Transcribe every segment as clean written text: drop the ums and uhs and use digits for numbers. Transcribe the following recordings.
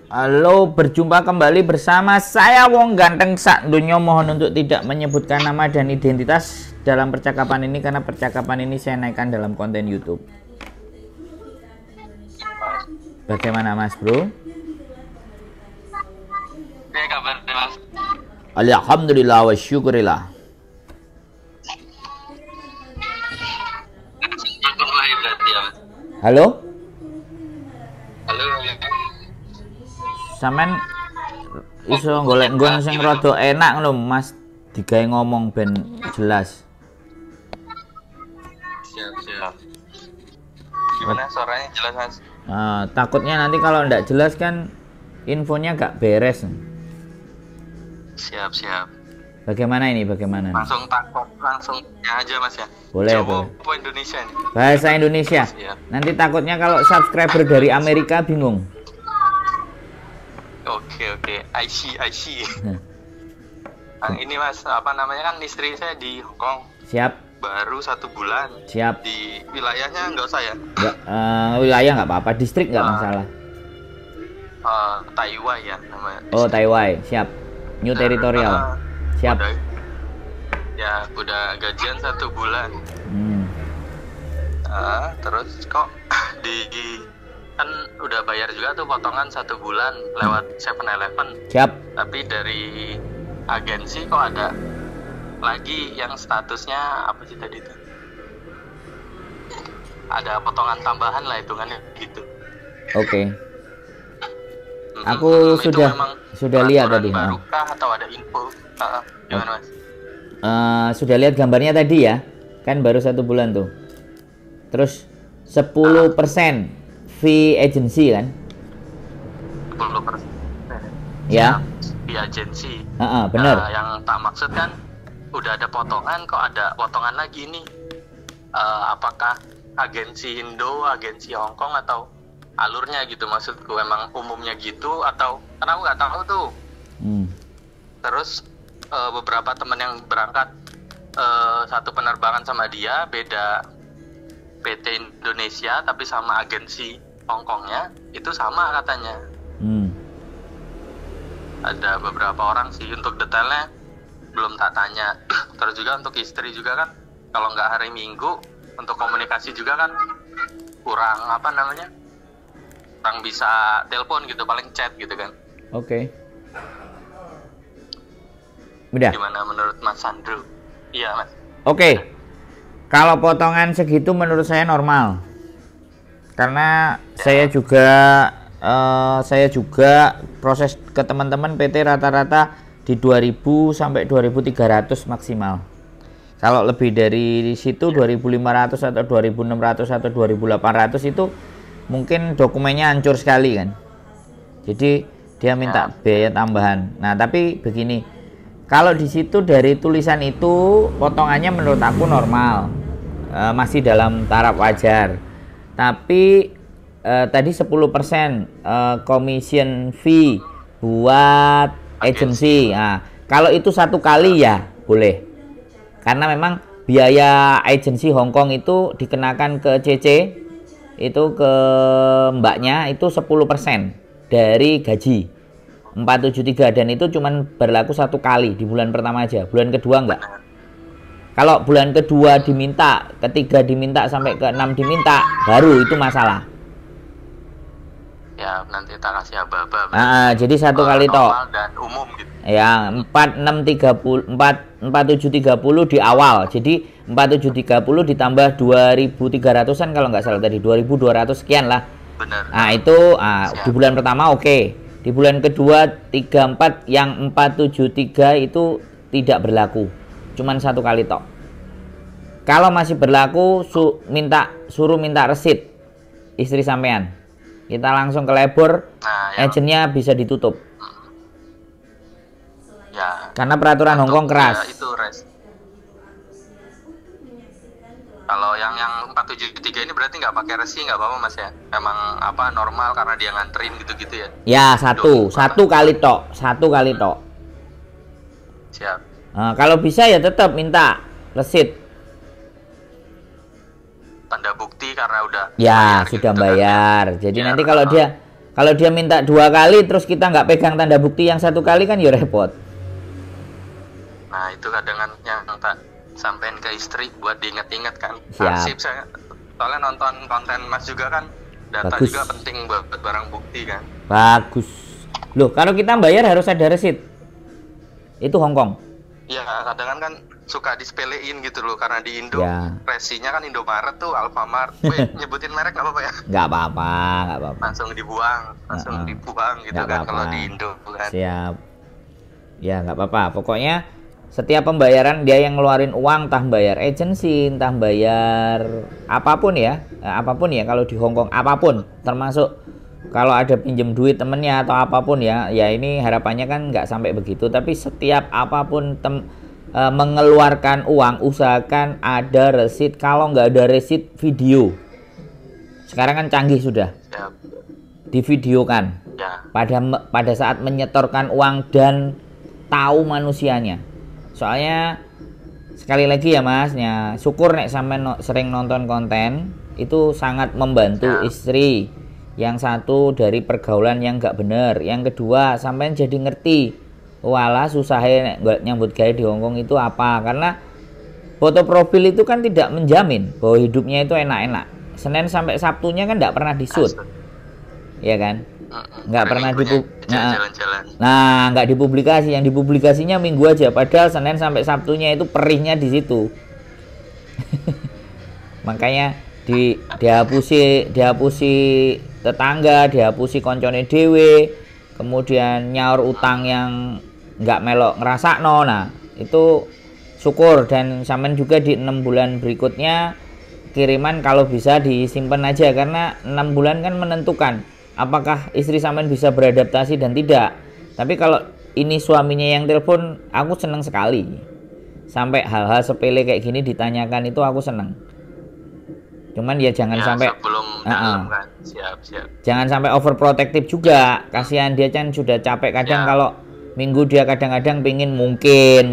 Halo, berjumpa kembali bersama saya Wong Ganteng sak donya. Mohon untuk tidak menyebutkan nama dan identitas dalam percakapan ini karena percakapan ini saya naikkan dalam konten YouTube. Bagaimana Mas Bro? Kabar Mas? Alhamdulillah wa syukurillah. Halo? Halo. Sampean iso golek nggon sing rada enak lho Mas, digawe ngomong ben jelas. Siap. Gimana suaranya jelas Mas? Takutnya nanti kalau ndak jelas kan infonya gak beres. Siap. Bagaimana ini? Bagaimana? Langsung aja Mas ya. Boleh, Jawa boleh. apa Indonesia nih? Bahasa Indonesia. Siap. Nanti takutnya kalau subscriber dari Amerika bingung. Oke. I see. Ini Mas, apa namanya kan istri saya di Hong Kong. Siap. Baru 1 bulan. Siap. Di wilayahnya nggak usah ya? Wilayah nggak apa-apa, distrik nggak masalah. Taiwan ya namanya. Oh, Taiwan. Siap. New Territorial. Siap. Udah gajian 1 bulan. Terus kok kan udah bayar juga tuh potongan 1 bulan lewat 7-Eleven. Siap. Tapi dari agensi kok ada lagi yang statusnya apa sih tadi tuh? Ada potongan tambahan lah hitungannya gitu. Oke. Aku itu sudah lihat tadi. Barukah atau ada info? Gimana Mas? Sudah lihat gambarnya tadi ya. Kan baru 1 bulan tuh. Terus 10% fee agency kan? 10%. Ya. Fee agency. Benar. Yang tak maksud kan udah ada potongan, kok ada potongan lagi nih. Apakah agensi Indo, agensi Hong Kong atau alurnya gitu maksudku, emang umumnya gitu atau karena aku nggak tahu tuh. Terus beberapa temen yang berangkat satu penerbangan sama dia beda PT Indonesia tapi sama agensi Hong Kongnya itu sama katanya. Ada beberapa orang sih, untuk detailnya belum tak tanya. Terus juga untuk istri juga kan kalau nggak hari Minggu untuk komunikasi juga kan kurang kurang bisa telepon gitu, paling chat gitu kan. Oke. Udah. Gimana menurut Mas Sandro? Iya Mas. Oke. Kalau potongan segitu menurut saya normal. Karena saya juga proses ke teman-teman PT rata-rata di 2000 sampai 2300 maksimal. Kalau lebih dari situ 2500 atau 2600 atau 2800 itu mungkin dokumennya hancur sekali kan. Jadi dia minta biaya tambahan. Nah, tapi begini, kalau di situ dari tulisan itu potongannya menurut aku normal, masih dalam taraf wajar. Tapi tadi 10% commission fee buat agency. Nah, kalau itu 1 kali ya boleh. Karena memang biaya agensi Hong Kong itu dikenakan ke CC, itu ke mbaknya itu 10% dari gaji 473, dan itu cuman berlaku 1 kali di bulan pertama aja, bulan kedua enggak. Kalau bulan kedua diminta, ketiga diminta, sampai ke 6 diminta, baru itu masalah. Ya nanti tak kasih aba-aba. Jadi 1 kali toh. Dan umum gitu. Ya 4730 di awal. Jadi 4730 ditambah 2300-an kalau nggak salah tadi, 2200 sekian lah. Benar. Nah itu di bulan pertama oke. Di bulan kedua 34 yang 473 itu tidak berlaku. Cuman 1 kali tok. Kalau masih berlaku suruh minta resit istri sampean. Kita langsung ke labor, agennya bisa ditutup. Ya. Karena peraturan Hong Kong keras. Ya, itu kalau yang 473 ini berarti nggak pakai resi, nggak apa-apa Mas ya? Emang normal karena dia nganterin gitu-gitu ya? Ya satu kali tok. Siap. Nah, kalau bisa ya tetap minta resit. Tanda bukti karena udah ya sudah gitu bayar. Kan, jadi nanti kalau dia Kalau dia minta 2 kali terus kita nggak pegang tanda bukti yang 1 kali kan ya repot. Nah itu kadang kan yang tak sampein ke istri buat diinget-inget kan. Siap. Sip, saya soalnya nonton konten Mas juga kan, data Bagus. juga penting buat barang bukti kan. Bagus. Loh, kalau kita bayar harus ada receipt. Itu Hongkong. Ya kadang kan suka disepelein gitu loh, karena di Indo Ya. resinya kan Indomaret tuh, Alfamart. Weh, nyebutin merek nggak apa-apa ya? Nggak apa-apa, nggak apa-apa. Langsung dibuang gitu Nggak kan apa-apa. kalau di Indo kan. Siap. Ya nggak apa-apa. Pokoknya setiap pembayaran dia yang ngeluarin uang, entah bayar agensi, entah bayar apapun ya, apapun ya kalau di Hongkong apapun, termasuk kalau ada pinjem duit temennya atau apapun ya, ya ini harapannya kan nggak sampai begitu. Tapi setiap apapun mengeluarkan uang, usahakan ada resit. Kalau nggak ada resit, video. Sekarang kan canggih sudah, Siap. divideokan Ya. pada saat menyetorkan uang dan tahu manusianya. Soalnya sekali lagi ya Mas, ya syukur nek sampai sering nonton konten itu sangat membantu Ya. istri. Yang satu dari pergaulan yang nggak bener, yang kedua sampai jadi ngerti walah susahnya nek nyambut gawe di Hongkong itu apa, karena foto profil itu kan tidak menjamin bahwa hidupnya itu enak-enak. Senin sampai Sabtunya kan nggak pernah di-shoot, ya kan? Nggak pernah jalan-jalan. Nah, nggak dipublikasi, yang dipublikasinya minggu aja, padahal Senin sampai Sabtunya itu perihnya di situ. Makanya dihapusi tetangga, dihapusi koncone dhewe, kemudian nyaur utang yang nggak melok ngerasakno. Nah, itu syukur, dan sampean juga di 6 bulan berikutnya kiriman kalau bisa disimpan aja, karena 6 bulan kan menentukan apakah istri sampean bisa beradaptasi dan tidak. Tapi kalau ini suaminya yang telepon, aku seneng sekali. Sampai hal-hal sepele kayak gini ditanyakan itu aku seneng. Cuman ya jangan sampai sebelum dalam kan. Siap. Jangan sampai overprotective juga. Kasihan dia kan sudah capek kadang kalau minggu dia kadang-kadang pingin mungkin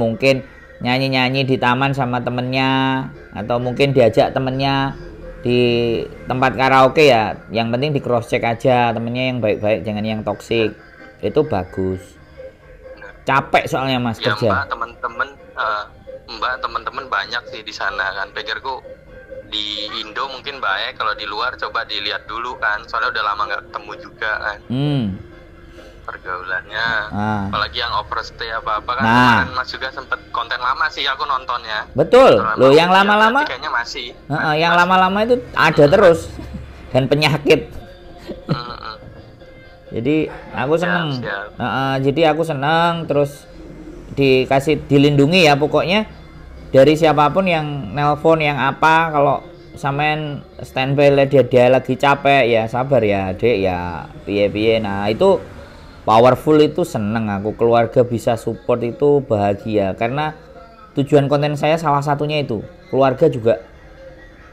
nyanyi-nyanyi di taman sama temennya, atau mungkin diajak temennya di tempat karaoke ya, yang penting di cross check aja temennya yang baik-baik, jangan yang toksik. Itu bagus. Capek soalnya Mas Ya, kerja. Mbak teman-teman banyak sih di sana kan. Pikirku di Indo mungkin baik, kalau di luar coba dilihat dulu kan, soalnya udah lama nggak ketemu juga kan. Pergaulannya, apalagi yang overstay apa-apa kan. Kemarin Mas juga sempet konten lama sih aku nontonnya. Betul. Loh, yang lama-lama kayaknya masih. Yang lama-lama itu ada terus dan penyakit. Jadi aku seneng. Jadi aku seneng terus dilindungi ya pokoknya dari siapapun yang nelpon yang apa. Kalau sampean standby dia lagi capek ya sabar ya dek ya piye-piye. Nah itu powerful, itu seneng aku, keluarga bisa support itu bahagia, karena tujuan konten saya salah satunya itu keluarga juga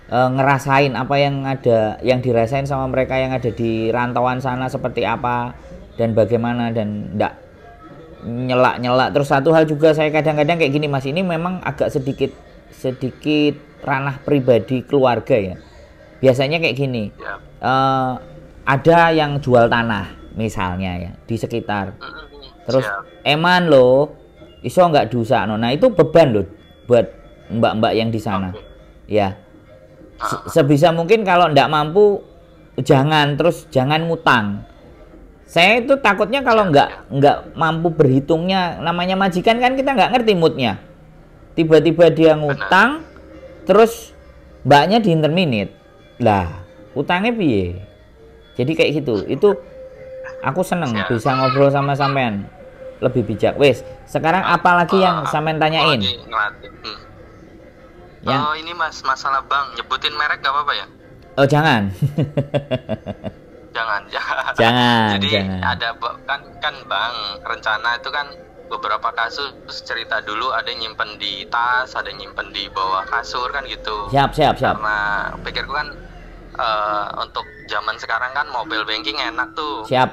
ngerasain apa yang dirasain sama mereka yang ada di rantauan sana seperti apa dan bagaimana, dan enggak nyelak. Terus satu hal juga, saya kadang-kadang kayak gini Mas, ini memang agak sedikit ranah pribadi keluarga ya. Biasanya kayak gini, ada yang jual tanah misalnya ya di sekitar, terus eman loh iso nggak dosa, nah itu beban loh buat mbak-mbak yang di sana. Ya sebisa mungkin kalau ndak mampu jangan ngutang. Saya itu takutnya kalau nggak mampu berhitungnya, namanya majikan kan kita nggak ngerti moodnya, tiba-tiba dia ngutang terus mbaknya diinterminate lah, utangnya piye. Jadi kayak gitu. Itu aku seneng bisa ngobrol sama sampean lebih bijak. Wes sekarang apalagi yang sampean tanyain? Ini Mas, masalah bank, nyebutin merek gak apa-apa ya? Oh jangan. jangan. Jadi ada kan bank rencana itu kan beberapa kasus cerita dulu, ada yang nyimpen di tas, ada yang nyimpen di bawah kasur kan gitu. Siap. Karena pikirku kan untuk zaman sekarang kan mobile banking enak tuh. Siap.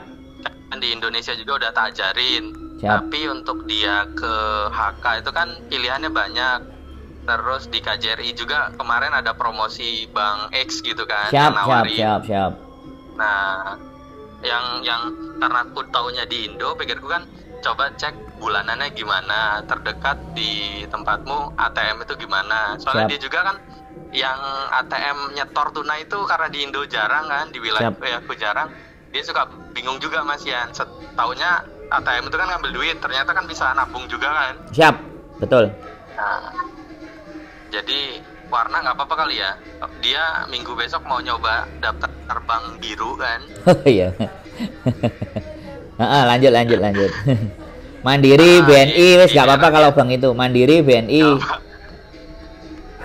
Kan di Indonesia juga udah tak ajarin. Siap. Tapi untuk dia ke HK itu kan pilihannya banyak. Terus di KJRI juga kemarin ada promosi Bank X gitu kan. Siap. Nah, yang karena aku taunya di Indo, pikirku kan coba cek bulanannya gimana, terdekat di tempatmu ATM itu gimana. Soalnya Siap. dia juga kan yang ATM nyetor tunai itu karena di Indo jarang kan, di wilayah aku jarang. Dia suka bingung juga Mas Yan. Setaunya ATM itu kan ngambil duit, ternyata kan bisa nabung juga kan. Siap, betul. Nah, jadi warna nggak apa-apa kali ya. Dia minggu besok mau nyoba daftar terbang biru kan. Oh iya. Lanjut. Mandiri, BNI, wes nggak apa-apa kalau Bang itu. Mandiri, BNI.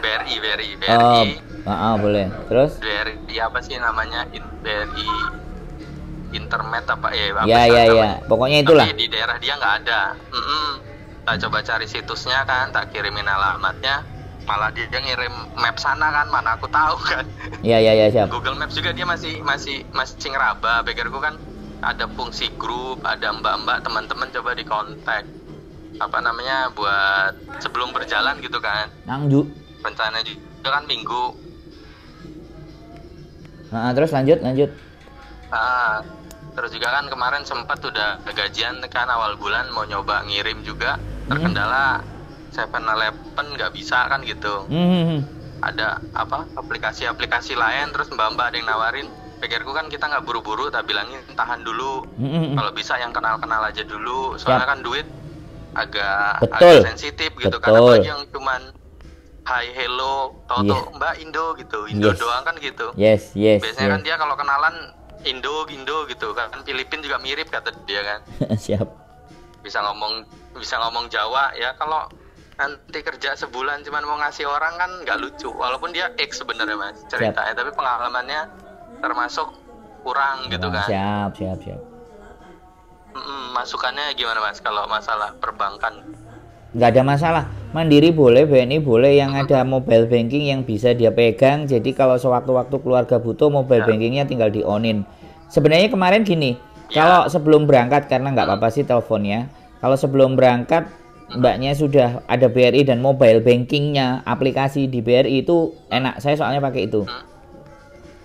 BRI. Oh, boleh. Terus? BRI apa sih namanya? BRI Internet apa ya? Ya. Pokoknya itulah. Tapi di daerah dia nggak ada. Tak coba cari situsnya kan, tak kirimin alamatnya. Malah dia ngirim map sana kan, mana aku tahu kan. Ya, siap. Google Maps juga dia masih ngeraba. Pikirku kan ada fungsi grup, ada mbak-mbak teman-teman coba dikontak. Apa namanya buat sebelum berjalan gitu kan. Nangju. Rencana juga kan minggu. Terus lanjut. Terus juga kan kemarin sempat udah gajian kan awal bulan mau nyoba ngirim juga, terkendala 7-Eleven nggak bisa kan gitu. Ada apa aplikasi-aplikasi lain, terus mbak-mbak ada yang nawarin. Pikirku kan kita nggak buru-buru, tak bilangin tahan dulu. Kalau bisa yang kenal-kenal aja dulu, soalnya kan duit agak sensitif gitu kan, apalagi yang cuman hi hello tau mbak Indo gitu, Indo doang kan gitu. Yes. Biasanya kan dia kalau kenalan Indo gitu kan, Filipin juga mirip kata dia kan. Siap. Bisa ngomong Jawa ya. Kalau nanti kerja sebulan cuman mau ngasih orang kan nggak lucu, walaupun dia X sebenarnya Mas ceritanya. Tapi pengalamannya termasuk kurang gitu kan. Siap. Masukannya gimana Mas kalau masalah perbankan? Nggak ada masalah. Mandiri boleh, BNI boleh, yang ada mobile banking yang bisa dia pegang. Jadi kalau sewaktu-waktu keluarga butuh mobile bankingnya tinggal di-on-in. Sebenarnya kemarin gini, kalau sebelum berangkat, karena nggak apa-apa sih teleponnya. Kalau sebelum berangkat mbaknya sudah ada BRI dan mobile bankingnya, aplikasi di BRI itu enak. Saya soalnya pakai itu.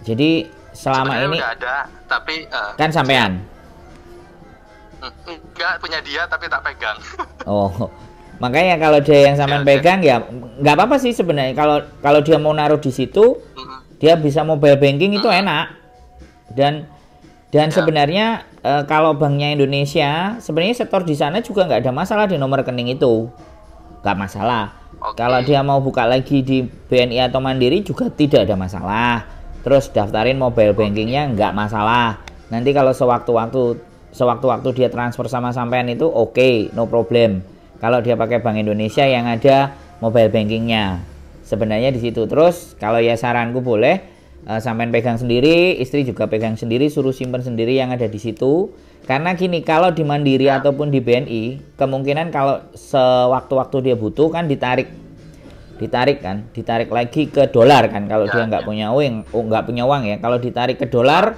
Jadi selama sebenarnya ini udah ada, tapi kan sampean enggak punya dia tapi tak pegang. Oh, makanya kalau dia yang sampean pegang ya nggak apa-apa sih sebenarnya. Kalau dia mau naruh di situ, dia bisa mobile banking itu enak. Dan sebenarnya kalau banknya Indonesia, sebenarnya setor di sana juga nggak ada masalah di nomor rekening itu, nggak masalah. Kalau dia mau buka lagi di BNI atau Mandiri juga tidak ada masalah. Terus daftarin mobile bankingnya nggak masalah. Nanti kalau sewaktu-waktu dia transfer sama sampean itu oke, no problem. Kalau dia pakai Bank Indonesia yang ada mobile bankingnya, sebenarnya di situ. Terus kalau ya saranku boleh sampean pegang sendiri, istri juga pegang sendiri, suruh simpen sendiri yang ada di situ. Karena gini, kalau di Mandiri ataupun di BNI, kemungkinan kalau sewaktu-waktu dia butuh kan ditarik lagi ke dolar kan, kalau dia nggak punya uang ya. Kalau ditarik ke dolar,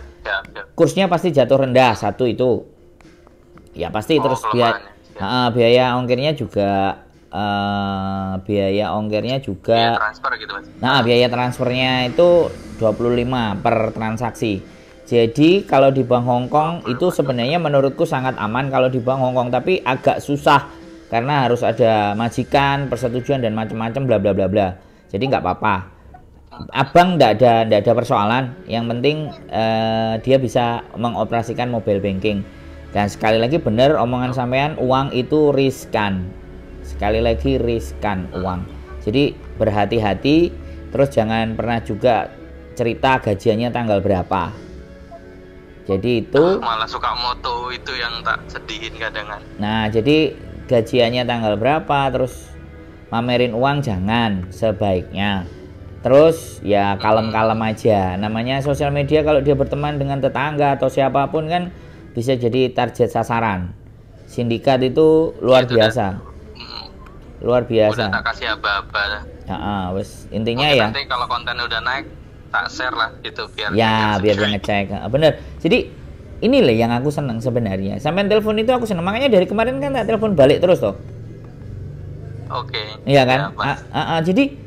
kursnya pasti jatuh rendah, satu itu ya pasti. Terus biaya ongkirnya juga biaya transfer gitu Mas. Biaya transfernya itu 25 per transaksi. Jadi kalau di Bank Hongkong itu sebenarnya menurutku sangat aman kalau di Bank Hongkong, tapi agak susah karena harus ada majikan, persetujuan dan macam-macam bla bla bla bla. Jadi nggak apa-apa. Abang nggak ada persoalan. Yang penting dia bisa mengoperasikan mobile banking. Dan sekali lagi benar omongan sampean, uang itu riskan. Sekali lagi riskan uang. Jadi berhati-hati. Terus jangan pernah juga cerita gajiannya tanggal berapa. Jadi itu malah suka moto itu yang tak sedihin kadang. Nah, jadi gajiannya tanggal berapa, terus mamerin uang jangan, sebaiknya. Terus ya kalem-kalem aja. Namanya sosial media, kalau dia berteman dengan tetangga atau siapapun kan bisa jadi target sasaran. Sindikat itu luar biasa. Luar biasa. Udah tak kasih aba-aba. Wes intinya mungkin ya. Nanti kalau konten udah naik tak share lah gitu biar biar dia ngecek. Bener. Jadi inilah yang aku senang sebenarnya. Sampai telepon itu aku senang. Makanya dari kemarin kan tak telepon balik terus toh. Oke. Iya kan? Jadi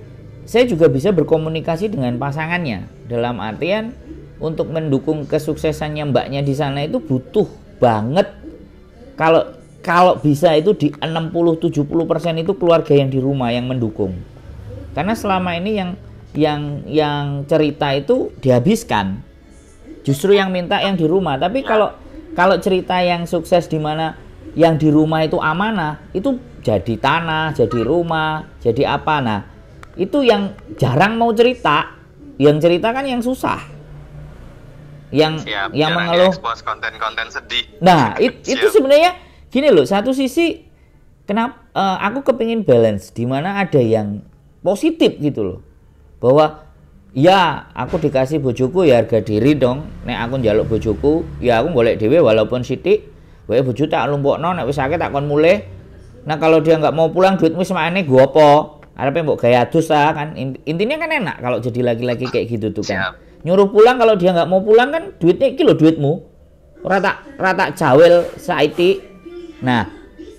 saya juga bisa berkomunikasi dengan pasangannya. Dalam artian untuk mendukung kesuksesannya mbaknya di sana itu butuh banget. Kalau bisa itu di 60-70% itu keluarga yang di rumah yang mendukung. Karena selama ini yang cerita itu dihabiskan. Justru yang minta yang di rumah. Tapi kalau cerita yang sukses di mana yang di rumah itu amanah, itu jadi tanah, jadi rumah, jadi apa. Nah, itu yang jarang mau cerita. Yang cerita kan yang susah. Yang mengeluh konten-konten sedih. Nah, itu sebenarnya gini loh, satu sisi kenapa aku kepingin balance di mana ada yang positif gitu loh. Bahwa ya aku dikasih bojoku ya harga diri dong. Nek aku njaluk bojoku, ya aku golek dhewe walaupun sithik. Wae bojo tak lumpukno nek wis akeh tak kon mulih. Nah, kalau dia nggak mau pulang duitmu semakane go apa? Arepe mbok gawe adus ta kan. Intinya kan enak kalau jadi laki-laki kayak gitu tuh kan. Nyuruh pulang kalau dia nggak mau pulang kan duitnya iki lho duitmu. Ora tak jawel saiki. Nah,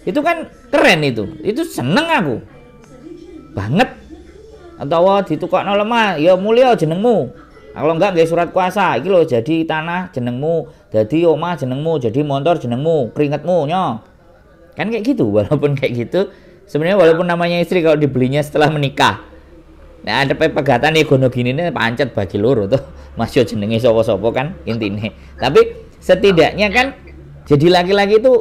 itu kan keren itu. Itu seneng aku. Banget. Atau ditukokno lemah, ya mulya jenengmu. Kalau enggak nggih surat kuasa, iki lho jadi tanah jenengmu, jadi omah jenengmu, jadi motor jenengmu, keringetmu nyo. Kan kayak gitu, walaupun kayak gitu sebenarnya walaupun namanya istri kalau dibelinya setelah menikah. Nah, ada pegatan ya gono gini nih pancet bagi loro tuh. Mas yo jenenge sapa-sapa kan intine. Tapi setidaknya kan jadi laki-laki itu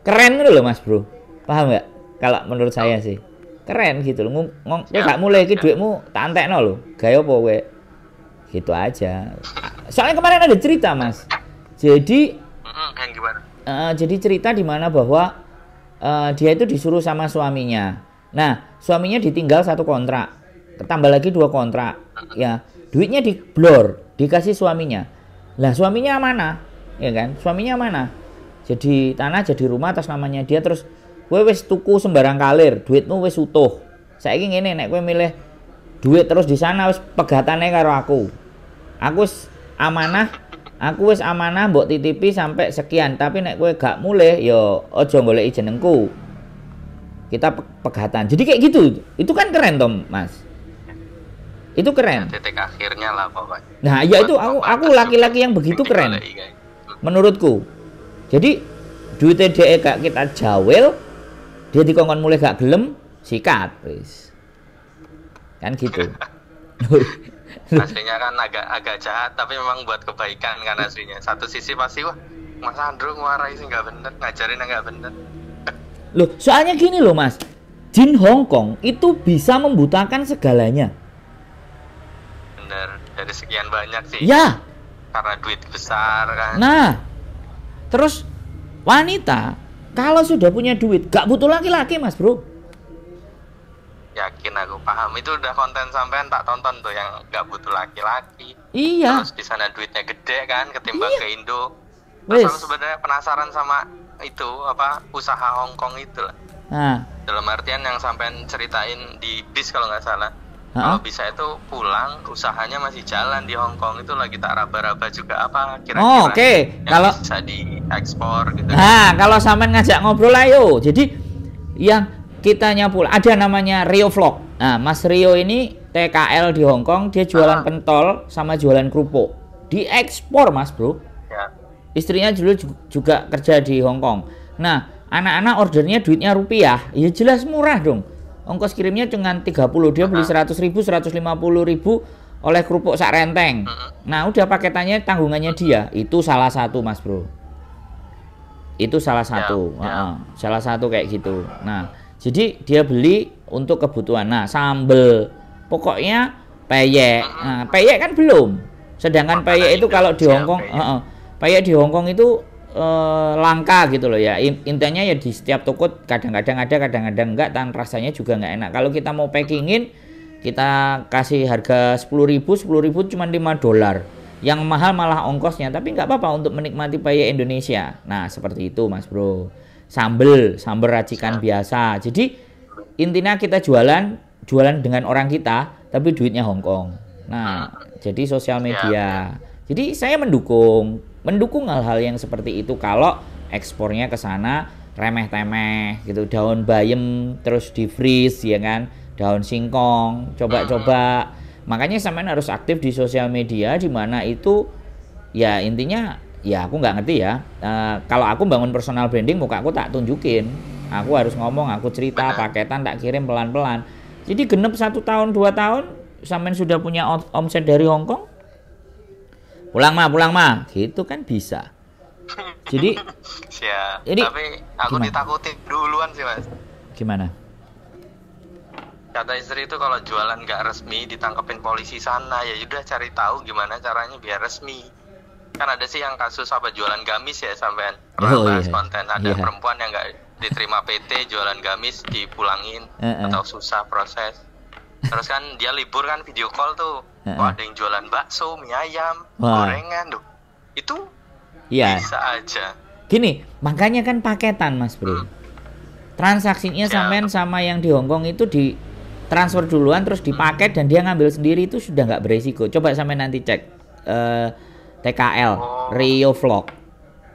keren gitu loh Mas Bro. Paham nggak? Kalau menurut saya sih. Keren gitu loh. Kowe gak mulai iki dhuwitmu tak entekno lho. Gawe apa kowe? Gitu aja. Soalnya kemarin ada cerita Mas. Jadi jadi cerita di mana bahwa dia itu disuruh sama suaminya. Nah, suaminya ditinggal 1 kontrak, tambah lagi 2 kontrak. Ya, duitnya diblor, dikasih suaminya. Lah suaminya amanah, ya kan? Suaminya amanah. Jadi tanah, jadi rumah atas namanya dia, terus kowe wis tuku sembarang kalir, duitmu wis utuh. Saiki ngene, nek kowe milih duit terus di sana wis pegatane karo aku. Aku wis amanah mbok titipi sampai sekian, tapi nek kowe gak mulih ya aja goleki jenengku. Kita pegatan. Jadi kayak gitu. Itu kan keren Tom, Mas. Itu keren. Titik akhirnya lah pokoknya. Nah, ya itu aku laki-laki yang begitu keren. Menurutku. Jadi duitnya dia gak kita jawel, dia dikongkon mulai gak gelem, sikat wis. Kan gitu. Aslinya kan agak jahat tapi memang buat kebaikan kan aslinya. Satu sisi pasti wah Mas Andrew nguarai sih nggak bener, ngajarin nggak bener. Loh, soalnya gini loh Mas, jin Hongkong itu bisa membutakan segalanya. Bener, dari sekian banyak sih. Ya. Karena duit besar kan. Nah, terus wanita kalau sudah punya duit gak butuh laki-laki Mas Bro. Yakin aku paham, itu udah konten sampean tak tonton tuh yang nggak butuh laki-laki. Iya. Terus di sana duitnya gede kan ketimbang ke Indo. Terus aku sebenarnya penasaran sama itu apa usaha Hongkong itu lah. Nah. Dalam artian yang sampean ceritain di bis kalau nggak salah. Kalau bisa itu pulang usahanya masih jalan di Hongkong itu lagi tak raba-raba juga apa kira-kira. Oke. Kalau bisa diekspor gitu. Nah, kalau sampean ngajak ngobrol ayo. Jadi yang kitanya pula ada namanya Rio Vlog. Nah, Mas Rio ini TKL di Hongkong, dia jualan pentol sama jualan kerupuk. Diekspor Mas Bro. Ya. Istrinya dulu juga kerja di Hongkong. Nah, anak-anak ordernya duitnya rupiah. Ya jelas murah dong. Ongkos kirimnya cuma 30, dia beli 100.000, 150.000 oleh kerupuk sak renteng. Nah, udah paketannya tanggungannya dia. Itu salah satu Mas Bro. Itu salah satu. Salah satu kayak gitu. Nah, jadi dia beli untuk kebutuhan. Nah, sambel pokoknya peyek. Nah, peyek kan belum. Sedangkan peyek itu kalau di Hongkong, peyek di Hongkong itu langka gitu loh ya. Intinya ya di setiap toko kadang-kadang ada, kadang-kadang enggak, dan rasanya juga enggak enak. Kalau kita mau packingin, kita kasih harga 10.000 cuma $5. Yang mahal malah ongkosnya, tapi nggak apa-apa untuk menikmati peyek Indonesia. Nah, seperti itu Mas Bro. Sambel racikan biasa. Jadi intinya kita jualan dengan orang kita tapi duitnya Hongkong. Nah, jadi sosial media. Jadi saya mendukung hal-hal yang seperti itu kalau ekspornya ke sana remeh-temeh gitu, daun bayam terus di freeze ya kan, daun singkong, coba-coba. Makanya sampean harus aktif di sosial media di mana itu ya intinya ya aku nggak ngerti ya. Kalau aku bangun personal branding, muka aku tak tunjukin. Aku harus ngomong, aku cerita, paketan tak kirim pelan-pelan. Jadi genep 1 tahun 2 tahun, sampean sudah punya omset dari Hong Kong. Pulang mah, gitu kan bisa. Jadi, siap. Jadi, tapi aku gimana? ditakutin duluan sih Mas. Gimana? Kata istri itu kalau jualan nggak resmi ditangkepin polisi sana, ya udah cari tahu gimana caranya biar resmi. Kan ada sih yang kasus apa jualan gamis ya sampean pernah bahas konten, ada perempuan yang nggak diterima PT jualan gamis dipulangin atau susah proses. Terus kan dia libur kan video call tuh, ada yang jualan bakso, mie ayam, gorengan tuh, itu bisa aja. Gini, makanya kan paketan Mas Bro. Transaksinya sampean sama yang di Hong Kong itu di transfer duluan terus dipaket dan dia ngambil sendiri, itu sudah nggak beresiko. Coba sampean nanti cek TKL Rio Vlog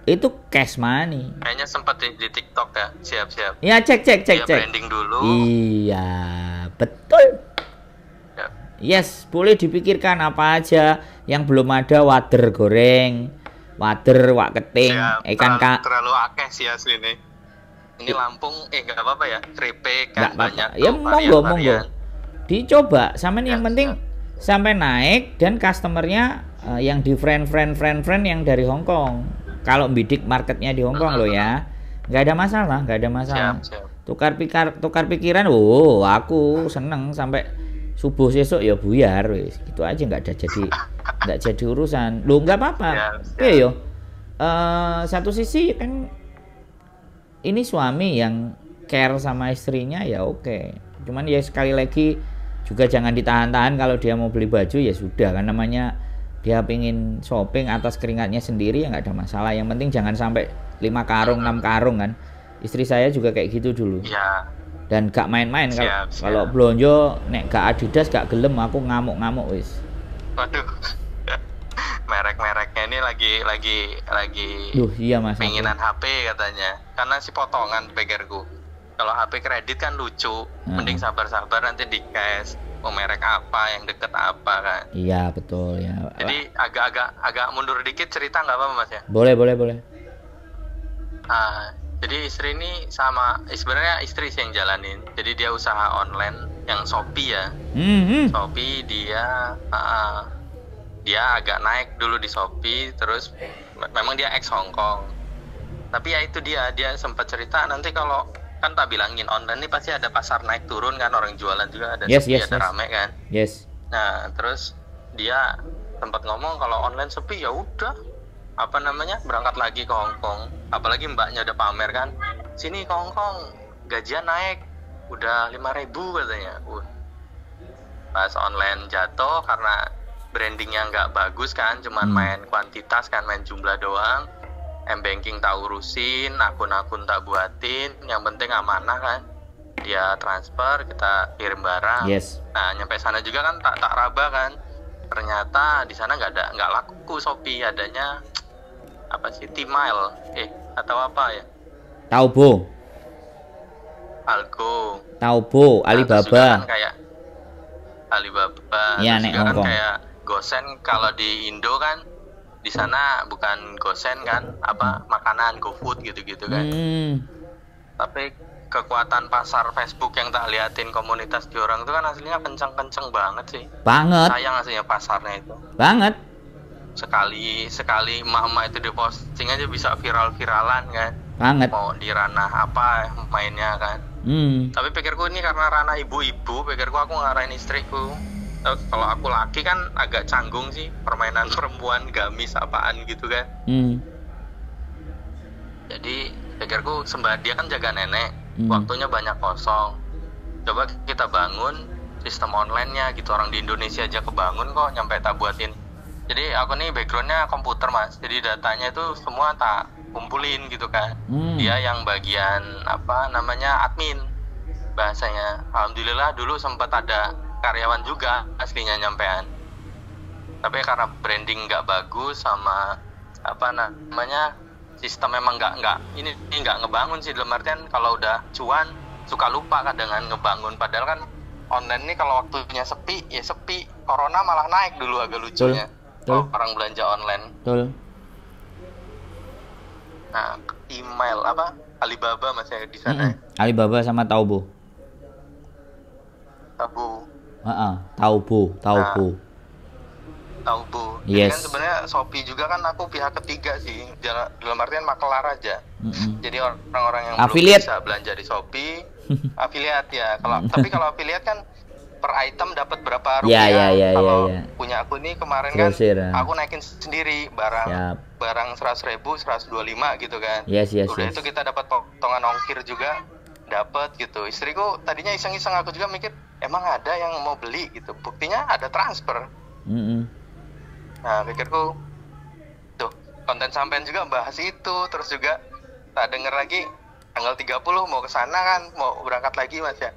itu cash money. Kayaknya sempat di TikTok ya. Siap. Ya cek. Branding dulu. Iya betul. Yes, boleh dipikirkan apa aja yang belum ada. Wader goreng, wader wak keting, ikan terlalu akeh sih asli nih. Ini Lampung nggak apa-apa ya, keripik kan banyak. Ya monggo. Dicoba, sampean yang penting sampai naik dan customernya yang di friend yang dari Hong Kong. Kalau bidik marketnya di Hong Kong loh ya, nggak ada masalah. Siap. Tukar pikiran, aku seneng sampai subuh besok ya buyar wis. Gitu aja, nggak jadi urusan. Loh nggak apa-apa. Yo. Satu sisi kan ini suami yang care sama istrinya ya oke. Cuman ya sekali lagi juga jangan ditahan-tahan. Kalau dia mau beli baju ya sudah, kan namanya dia pingin shopping atas keringatnya sendiri ya nggak ada masalah. Yang penting jangan sampai 5 karung 6 karung kan. Istri saya juga kayak gitu dulu. Ya. Dan gak main-main. Kalau blonjo nek gak Adidas gak gelem, aku ngamuk wis. Waduh. Merek-mereknya ini lagi iya Mas, penginan HP katanya. Karena si potongan pikirku. Kalau HP kredit kan lucu. Mending sabar-sabar nanti di cash. Mau merek apa, yang deket apa kan. Iya betul ya. Jadi agak mundur dikit cerita nggak apa-apa Mas ya? Boleh. Jadi istri ini sebenarnya istri sih yang jalanin. Jadi dia usaha online yang Shopee ya. Shopee dia agak naik dulu di Shopee, terus memang dia ex Hong Kong. Tapi ya itu dia sempat cerita nanti kalau kan tak bilangin online ini pasti ada pasar naik turun kan, orang jualan juga ada sepi, ada rame kan. Yes. Nah terus dia sempat ngomong kalau online sepi ya udah berangkat lagi ke Hong Kong. Apalagi mbaknya udah pamer kan, sini ke Hong Kong gajian naik udah 5.000 katanya. Pas online jatuh karena brandingnya nggak bagus kan, cuman main kuantitas kan, main jumlah doang. M-banking tak urusin, akun-akun tak buatin, yang penting amanah kan. Dia transfer, kita kirim barang. Yes. Nah nyampe sana juga kan tak raba kan. Ternyata di sana nggak laku Shopee, adanya apa sih Tmall atau apa ya? Taobo, Alibaba. Kan kayak Alibaba. Ya, nek juga Hong Kong. Kan kayak Gosen kalau di Indo kan, di sana bukan Gosen kan, makanan GoFood gitu-gitu kan. Tapi kekuatan pasar Facebook yang tak liatin komunitas di orang itu kan aslinya kenceng-kenceng banget sih. Banget. Sayang aslinya pasarnya itu. Banget. Sekali emak-emak itu diposting aja bisa viral-viralan kan. Banget. Mau di ranah apa mainnya kan. Tapi pikirku ini karena ranah ibu-ibu, pikirku aku ngarahin istriku. Kalau aku laki kan agak canggung sih permainan perempuan, gamis apaan gitu kan. Jadi pikirku dia kan jaga nenek, waktunya banyak kosong. Coba kita bangun sistem online-nya gitu, orang di Indonesia aja kebangun kok, nyampe tak buatin. Jadi aku nih background-nya komputer Mas, jadi datanya itu semua tak kumpulin gitu kan. Dia yang bagian admin bahasanya. Alhamdulillah dulu sempat ada karyawan juga aslinya nyampean. Tapi karena branding nggak bagus sama sistem memang nggak ngebangun sih, dalam artian kalau udah cuan suka lupa kadang ngebangun. Padahal kan online ini kalau waktunya sepi ya sepi, corona malah naik dulu agak lucunya. Betul. orang belanja online. Betul. Nah, email apa? Alibaba masih di sana. Alibaba sama Taobao. Taobao. Taobao. Jadi Yes. kan sebenarnya Shopee juga kan aku pihak ketiga sih, dalam artian makelar aja. Jadi orang-orang yang Affiliate. belum bisa belanja di Shopee, afiliat ya. Tapi kalau afiliat kan per item dapat berapa rupiah. Kalau punya aku nih kemarin Grosir, kan aku naikin sendiri barang 100.000, 125 gitu kan. Udah itu kita dapat potongan ongkir juga, dapat gitu. Istriku tadinya iseng-iseng, aku juga mikir emang ada yang mau beli gitu. Buktinya ada transfer. Nah, pikirku tuh konten sampean juga bahas itu, terus juga tak denger lagi tanggal 30 mau ke sana kan, mau berangkat lagi Mas ya.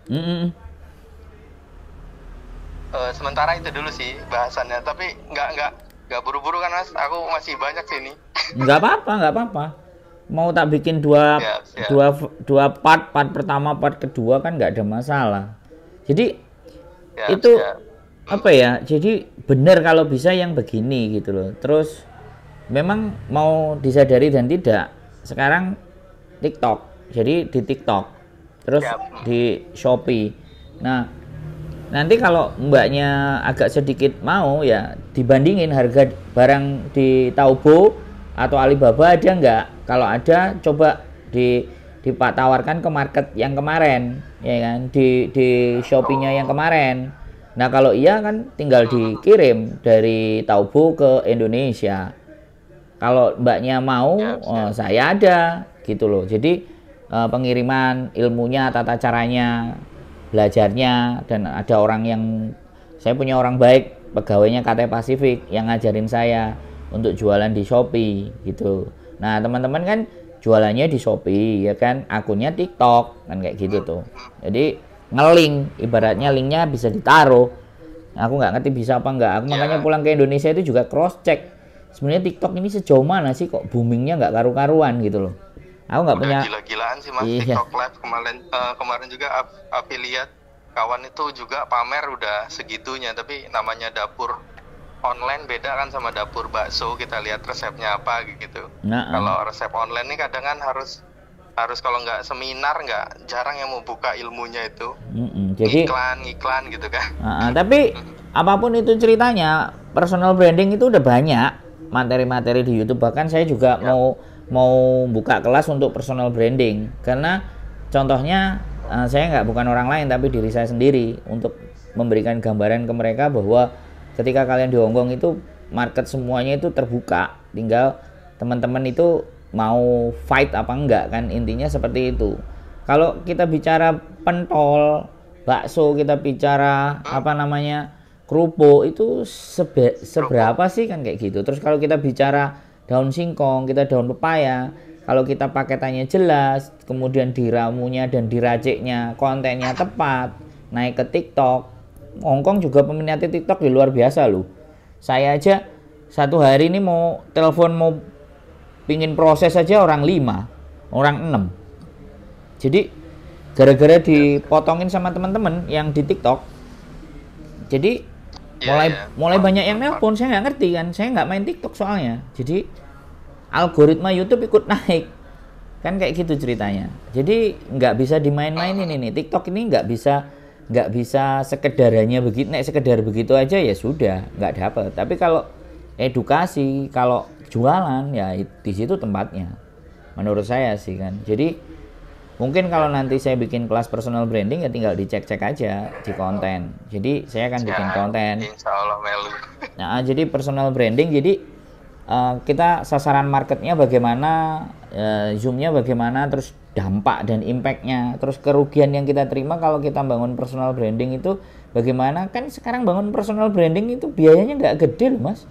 Sementara itu dulu sih bahasannya, tapi nggak buru-buru kan Mas, aku masih banyak sini. Nggak apa-apa. Mau tak bikin dua part pertama, part kedua kan nggak ada masalah. Jadi apa ya? Jadi benar kalau bisa yang begini gitu loh. Terus memang mau disadari dan tidak, sekarang TikTok. Jadi di TikTok, terus di Shopee. Nah, nanti kalau mbaknya agak sedikit mau ya dibandingin harga barang di Taobao atau Alibaba ada nggak? Kalau ada coba ditawarkan ke market yang kemarin, ya kan? Di Shopee-nya yang kemarin. Nah kalau iya kan tinggal dikirim dari Taobao ke Indonesia. Kalau mbaknya mau, saya ada gitu loh. Jadi pengiriman ilmunya, tata caranya, belajarnya, dan ada orang yang, saya punya orang baik pegawainya KT Pasifik yang ngajarin saya untuk jualan di Shopee gitu. Nah teman-teman kan jualannya di Shopee ya kan, akunnya TikTok kan kayak gitu tuh. Jadi nge-link, ibaratnya linknya bisa ditaruh. Aku nggak ngerti bisa apa nggak. Aku makanya pulang ke Indonesia itu juga cross check. Sebenarnya TikTok ini sejauh mana sih kok boomingnya nggak karu-karuan gitu loh. Aku nggak punya. Gila-gilaan sih Mas. TikTok Live kemarin juga affiliate kawan itu juga pamer udah segitunya. Tapi namanya dapur online beda kan sama dapur bakso. Kita lihat resepnya apa gitu. Kalau resep online nih kadang kan harus kalau nggak seminar nggak, jarang yang mau buka ilmunya itu. Jadi iklan gitu kan. Tapi apapun itu ceritanya, personal branding itu udah banyak materi-materi di YouTube. Bahkan saya juga mau buka kelas untuk personal branding, karena contohnya saya bukan orang lain tapi diri saya sendiri, untuk memberikan gambaran ke mereka bahwa ketika kalian di Hongkong itu market semuanya itu terbuka, tinggal teman-teman itu mau fight apa enggak kan, intinya seperti itu. Kalau kita bicara pentol, bakso, kita bicara kerupuk, itu seberapa sih kan kayak gitu. Terus kalau kita bicara daun singkong, kita daun pepaya, kalau kita paketannya jelas, kemudian diramunya dan diraciknya kontennya tepat, naik ke TikTok. Hongkong juga peminatnya TikTok di luar biasa loh. Saya aja satu hari ini mau telepon, mau pingin proses aja orang 5, orang 6. Jadi gara-gara dipotongin sama teman-teman yang di TikTok, jadi mulai banyak yang nelpon. Saya nggak ngerti kan, saya nggak main TikTok soalnya. Jadi algoritma YouTube ikut naik kan kayak gitu ceritanya. Jadi nggak bisa dimain-mainin ini TikTok ini, nggak bisa sekedar hanya begitu. Sekedar begitu aja ya sudah nggak dapat. Tapi kalau edukasi, kalau jualan ya di situ tempatnya menurut saya sih kan. Jadi mungkin kalau nanti saya bikin kelas personal branding ya tinggal dicek-cek aja di konten. Jadi saya akan bikin konten. Insya Allah melu. Nah, jadi personal branding, jadi kita sasaran marketnya bagaimana, zoomnya bagaimana, terus dampak dan impactnya, terus kerugian yang kita terima kalau kita bangun personal branding itu bagaimana. Kan sekarang bangun personal branding itu biayanya nggak gede loh Mas,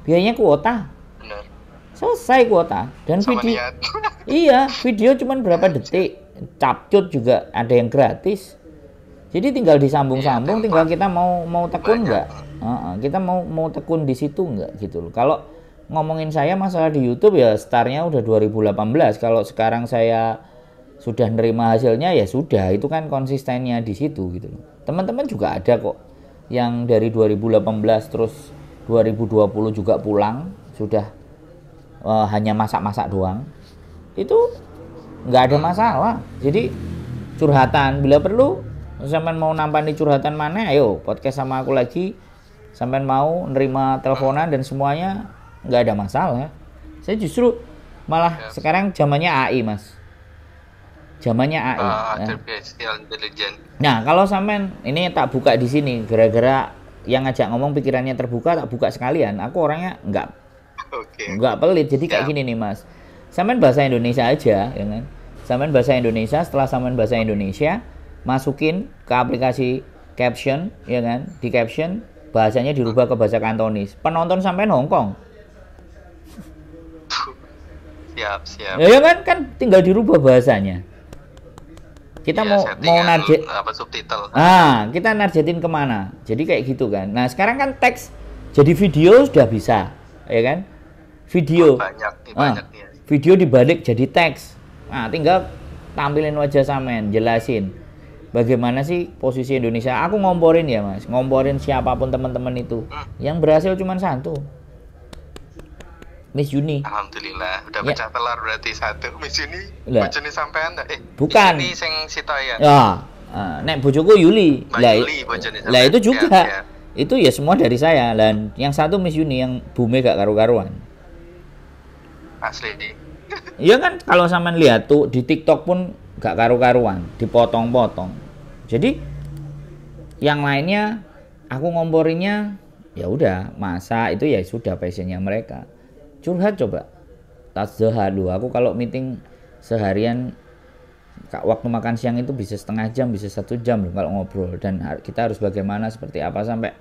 biayanya kuota. Selesai kuota dan video. Iya, video cuman berapa detik, capcut juga ada yang gratis. Jadi tinggal disambung-sambung, tinggal kita mau tekun nggak? Kita mau tekun di situ nggak gitu loh. Kalau ngomongin saya masalah di YouTube ya startnya udah 2018. Kalau sekarang saya sudah nerima hasilnya ya sudah, itu kan konsistennya di situ gitu loh. Teman-teman juga ada kok yang dari 2018 terus 2020 juga pulang, sudah hanya masak-masak doang, itu nggak ada masalah. Jadi curhatan bila perlu, sampean mau nampani curhatan mana, ayo podcast sama aku lagi. Sampean mau nerima teleponan dan semuanya nggak ada masalah. Saya justru malah sekarang zamannya AI, Mas. Zamannya AI. Artificial intelligence. Nah, kalau sampean ini tak buka di sini, gara-gara yang ngajak ngomong pikirannya terbuka, tak buka sekalian. Aku orangnya nggak pelit. Jadi kayak gini nih, Mas. Sampean bahasa Indonesia aja, ya kan? Sampean bahasa Indonesia, setelah sampean bahasa Indonesia, masukin ke aplikasi caption, ya kan? Di caption bahasanya dirubah ke bahasa Kantonis. Penonton sampean Hongkong. Siap. Ya kan tinggal dirubah bahasanya. Kita mau narjet subtitle. Kita narjetin kemana? Jadi kayak gitu kan. Nah, sekarang kan teks jadi video sudah bisa, ya kan? Video. Banyak ya. Video dibalik jadi teks. Nah, tinggal tampilin wajah sampean, jelasin bagaimana sih posisi Indonesia. Aku ngomporin ya, Mas. Ngomporin siapapun teman-teman itu. Yang berhasil cuma satu. Miss Uni. Alhamdulillah, udah pecah telur berarti satu. Miss Uni. Bojone sampean enggak? Bukan. Miss Uni sing Sitoyan. Nek bojoku Yuli. Lah itu juga. Ya. Itu ya semua dari saya. Dan yang satu Miss Uni yang bume gak karu-karuan. Asli nih. Iya kan, kalau sampean lihat tuh di TikTok pun gak karu-karuan, dipotong-potong. Jadi yang lainnya aku ngomporinnya ya udah, masa itu ya sudah passionnya mereka. Curhat coba. Tazahar dulu. Aku kalau meeting seharian waktu makan siang itu bisa setengah jam, bisa 1 jam loh kalau ngobrol. Dan kita harus bagaimana, seperti apa sampai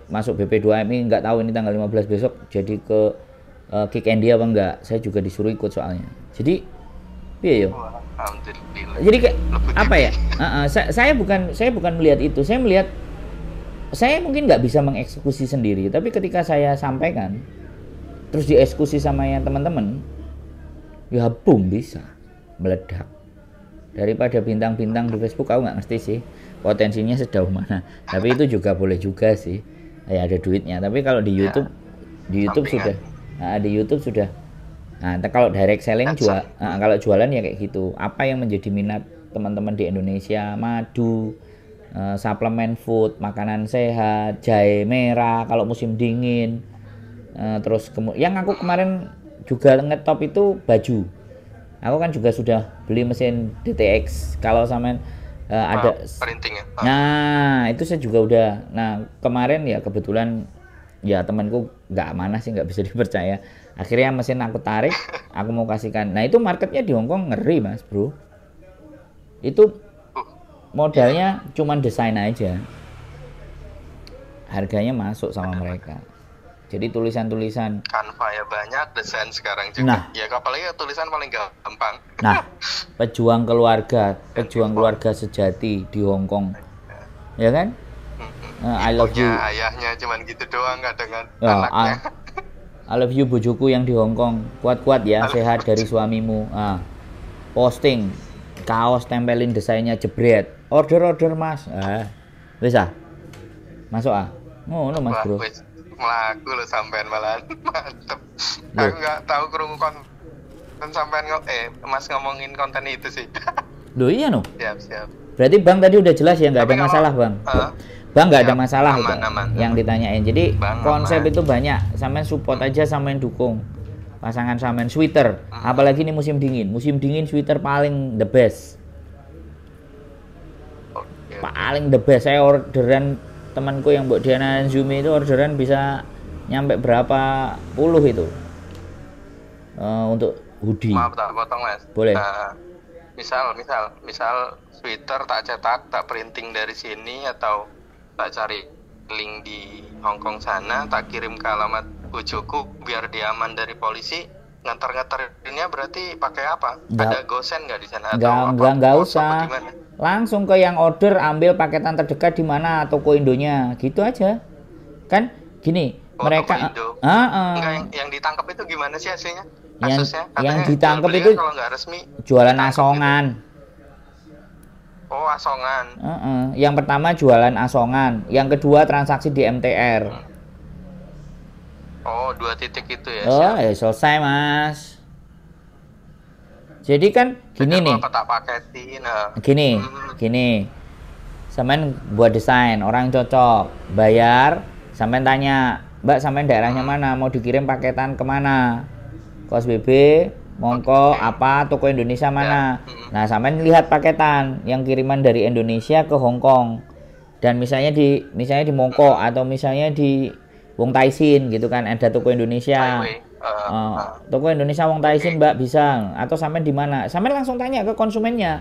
masuk BP2MI. Nggak tahu ini tanggal 15 besok jadi ke Kick Andy apa enggak. Saya juga disuruh ikut soalnya. Jadi iya yo. Jadi kayak apa ya? Saya bukan melihat itu. Saya melihat saya mungkin nggak bisa mengeksekusi sendiri, tapi ketika saya sampaikan terus dieksekusi sama yang teman-teman, ya boom, bisa meledak. Daripada bintang-bintang di Facebook, aku nggak ngerti sih potensinya sejauh mana. Tapi itu juga boleh juga sih, ya ada duitnya. Tapi kalau di YouTube, sudah, di YouTube sudah. Nah, kalau direct selling kalau jualan ya kayak gitu. Apa yang menjadi minat teman-teman di Indonesia? Madu, suplemen food, makanan sehat, jahe merah kalau musim dingin. Terus yang aku kemarin juga ngetop itu baju. Aku kan juga sudah beli mesin DTX. Kalau sama ada printing ya. Nah, itu saya juga udah. Nah, kemarin ya kebetulan ya temanku nggak amanah sih, nggak bisa dipercaya. Akhirnya mesin aku tarik, aku mau kasihkan. Nah, itu marketnya di Hongkong ngeri, Mas, Bro. Itu modalnya cuman desain aja. Harganya masuk sama mereka. Jadi tulisan-tulisan Canva ya banyak, desain sekarang juga. Nah, ya apalagi tulisan paling gampang. Nah, pejuang keluarga sejati di Hongkong. Ya kan? I love you. Ayahnya cuman gitu doang kadang kan anaknya. I love you bojoku yang di Hongkong. Kuat-kuat ya, sehat dari suamimu. Posting kaos tempelin desainnya jebret. Order Mas. Bisa. Masuk ngono Mas, Bro. Melaku lo sampean malahan. Mantep. Aku nggak tahu krungu konten sampean Mas ngomongin konten itu sih. Loh iya no. Siap. Berarti Bang tadi udah jelas ya, nggak ada masalah Bang. Bang nggak ada masalah aman. Yang ditanyain. Jadi Bang, konsep aman. itu banyak. Sampean support aja, sampean dukung. Pasangan sampean sweater. Apalagi ini musim dingin. Musim dingin sweater paling the best. Paling the best. Saya orderan temanku yang buat Diana dan Zumi itu orderan bisa nyampe berapa puluh itu untuk hoodie. Maaf tak potong Mas. Boleh. Misal sweater tak cetak, tak printing dari sini atau tak cari link di Hongkong sana, tak kirim ke alamat bojoku biar dia aman dari polisi. Ngantar-ngantarinnya berarti pakai apa? Ada gosen nggak di sana? Nggak usah. Langsung ke yang order, ambil paketan terdekat di mana toko Indonya, gitu aja. Kan gini, mereka yang ditangkap itu gimana sih hasilnya? Yang ditangkap itu kalau nggak resmi jualan asongan. Oh, asongan. Yang pertama jualan asongan, yang kedua transaksi di MTR. Oh, 2 titik itu ya. Oh, Siap. ya selesai Mas. Jadi kan gini nih. Aku tak paketin. Gini. Sampean buat desain, orang cocok, bayar, sampean tanya, Mbak sampean daerahnya mana, mau dikirim paketan kemana? Kos BB, mongko apa, toko Indonesia mana? Nah, sampean lihat paketan yang kiriman dari Indonesia ke Hong Kong. Dan misalnya di Mongko atau misalnya di Wong Taisin gitu kan, ada toko Indonesia. Toko Indonesia Wong Taisin Mbak bisa, atau sampean di mana? Sampean langsung tanya ke konsumennya.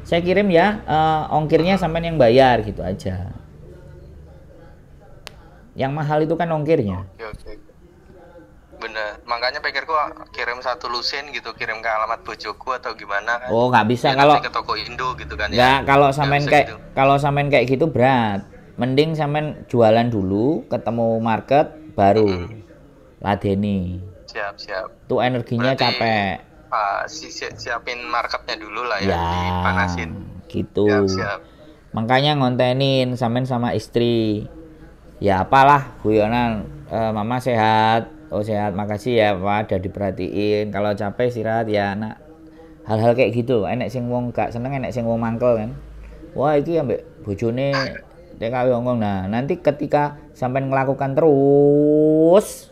Saya kirim ya, ongkirnya sampean yang bayar gitu aja. Yang mahal itu kan ongkirnya. Oke. Bener, makanya pikirku kirim satu lusin gitu, kirim ke alamat bojoku atau gimana kan? Oh, nggak bisa ya, kalau ke toko Indo gitu kan ya. Kalau sampean gitu. kayak gitu berat. Mending sampean jualan dulu, ketemu market baru ladeni. Siap. Tuh energinya berarti capek. Siapin marketnya dulu lah ya, dipanasin. Gitu. Siap. Makanya ngontenin sampean sama istri. Ya apalah guyonan, mama sehat. Oh sehat, makasih ya Pak, udah diperhatiin. Kalau capek istirahat ya nak. Hal-hal kayak gitu. Enek sing wong gak seneng, enek sing wong mangkel kan. Wah iki ambek bojone TKW Hongkong. Nah nanti ketika sampai melakukan terus,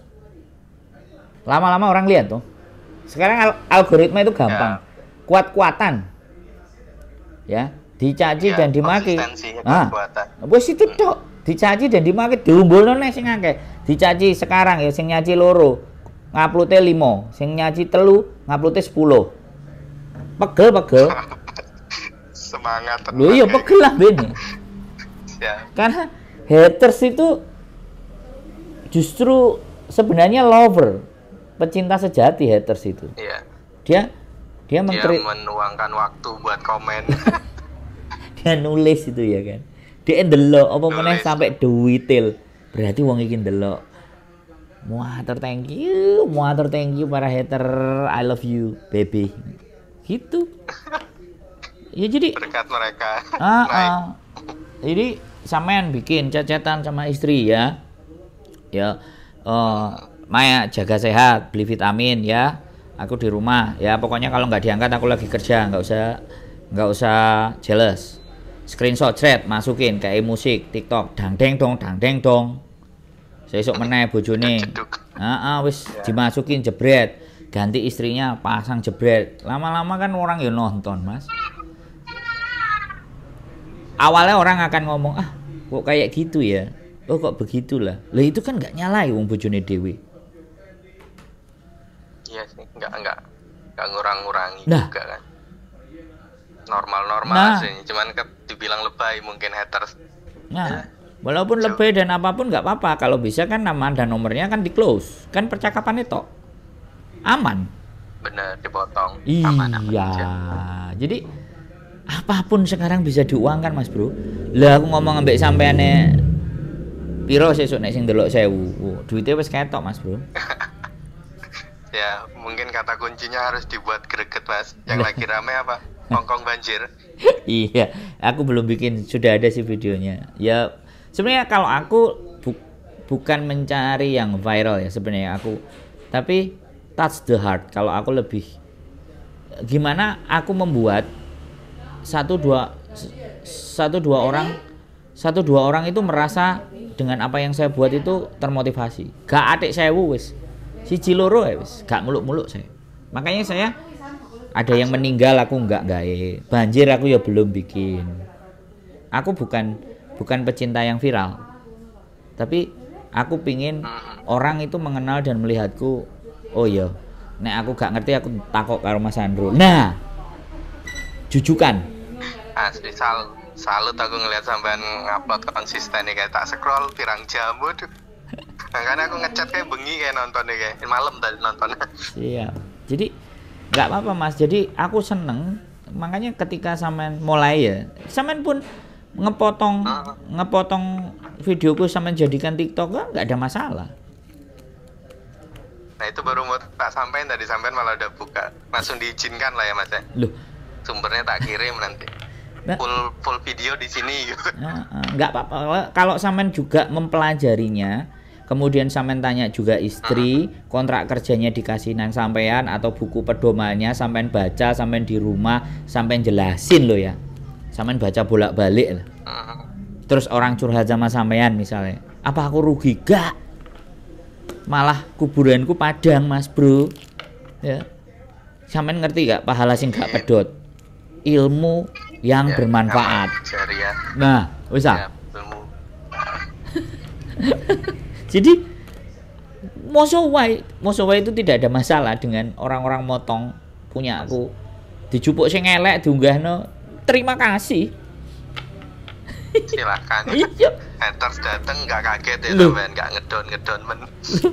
lama-lama orang lihat tuh. Sekarang algoritma itu gampang, kuat-kuatan, ya, dicaci dan dimaki. Wes itu tok. Dicaci dan dimaki diumbulno nek sing akeh. Dicaci sekarang ya sing nyaci loro, nguploade 5, sing nyaci 3, nguploade 10. Pegel. Semangat tenang. Loh iya pegel lah Ben. Karena haters itu justru sebenarnya lover, pecinta sejati haters itu. Iya. Dia menuangkan waktu buat komen. Dia nulis itu ya kan. Dia ndelok apa meneh sampai detail. Berarti wong iki ndelok. Matur thank you para hater, I love you baby. Gitu. Ya jadi berkat mereka. Jadi sampean bikin chat-chatan sama istri ya. Ya. Maya jaga sehat, beli vitamin ya. Aku di rumah ya. Pokoknya kalau nggak diangkat aku lagi kerja, nggak usah jealous. Screenshot thread masukin kayak musik TikTok dang deng dong. Sesuk meneh bojone. Wis dimasukin jebret. Ganti istrinya pasang jebret. Lama-lama kan orang ya nonton, Mas. Awalnya orang akan ngomong, kok kayak gitu ya? Oh kok begitulah. Lah itu kan nggak nyalai wong bojone dhewe. Iya sih, nggak ngurang-ngurangi juga kan. Normal sih, cuman dibilang lebay mungkin haters. Nah, walaupun lebay dan apapun nggak apa-apa, kalau bisa kan nama dan nomornya kan di close, kan percakapan itu aman. Bener, dipotong. Iya, jadi apapun sekarang bisa diuangkan Mas Bro. Lah aku ngomong ambek sampeane piro sesuk nek sing ndelok 1000, duitnya wis ketok Mas Bro. Ya, mungkin kata kuncinya harus dibuat greget Mas. Yang lagi rame apa? Hongkong banjir. Iya, aku belum bikin, sudah ada sih videonya. Ya, sebenarnya kalau aku bukan mencari yang viral ya sebenarnya aku, tapi touch the heart. Kalau aku lebih gimana aku membuat satu dua orang itu merasa dengan apa yang saya buat itu termotivasi. Gak atik saya wis. Siji loro ya wis, gak muluk-muluk saya. Makanya saya ada yang meninggal aku enggak gawe. Banjir aku ya belum bikin. Aku bukan pecinta yang viral. Tapi aku pingin orang itu mengenal dan melihatku. Oh iya, nek aku gak ngerti aku takok karo Mas Andro. Nah, jujukan. Asli salut aku ngelihat sampean ngupload konsisten nih, kayak tak scroll pirang jam waduh. Makanya aku ngechat kayak bengi kayak nontonnya kayak malam tadi nontonnya. Iya. Jadi nggak apa-apa Mas. Jadi aku seneng. Makanya ketika sampean mulai ya, sampean pun ngepotong videoku sampean jadikan TikTok nggak ada masalah. Nah itu baru mau tak sampein tadi, sampean malah udah buka. Langsung diizinkan lah ya Mas ya. Loh, sumbernya tak kirim nanti. Full video di sini gitu. Nggak apa-apa kalau sampean juga mempelajarinya. kemudian sampean tanya juga istri, kontrak kerjanya dikasih nang sampean atau buku pedomannya sampean baca, sampean di rumah, sampean jelasin loh ya. Sampean baca bolak-balik lah. Terus orang curhat sama sampean misalnya, apa aku rugi? Gak. Malah kuburanku padang, Mas Bro. Ya. Sampean ngerti gak pahala sing gak pedot? Ilmu yang bermanfaat. Nah, wis ah. Jadi Mosowa itu tidak ada masalah dengan orang-orang motong punya aku. Dijupuk sing elek diunggahno, terima kasih. Silakan. Iya. Haters dateng nggak kaget ya sampean, nggak ngedon men.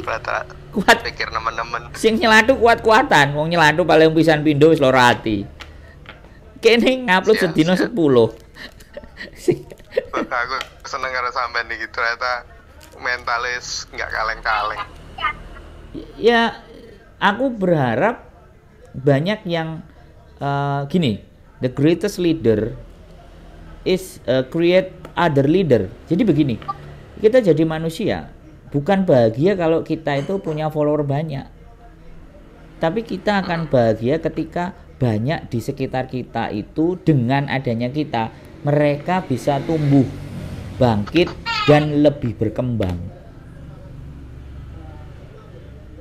Rata Kuat pikir nemen-nemen. sing nyelatu kuat-kuatan, wong nyelatu paling pisan pindho wis lara ati. Kene ngupload sedina 10. Aku seneng karo sampean iki ternyata mentalis nggak kaleng-kaleng. Ya, aku berharap banyak yang gini, the greatest leader is create other leader. Jadi begini, kita jadi manusia bukan bahagia kalau kita itu punya follower banyak, tapi kita akan bahagia ketika banyak di sekitar kita itu dengan adanya kita, mereka bisa tumbuh, bangkit, dan lebih berkembang.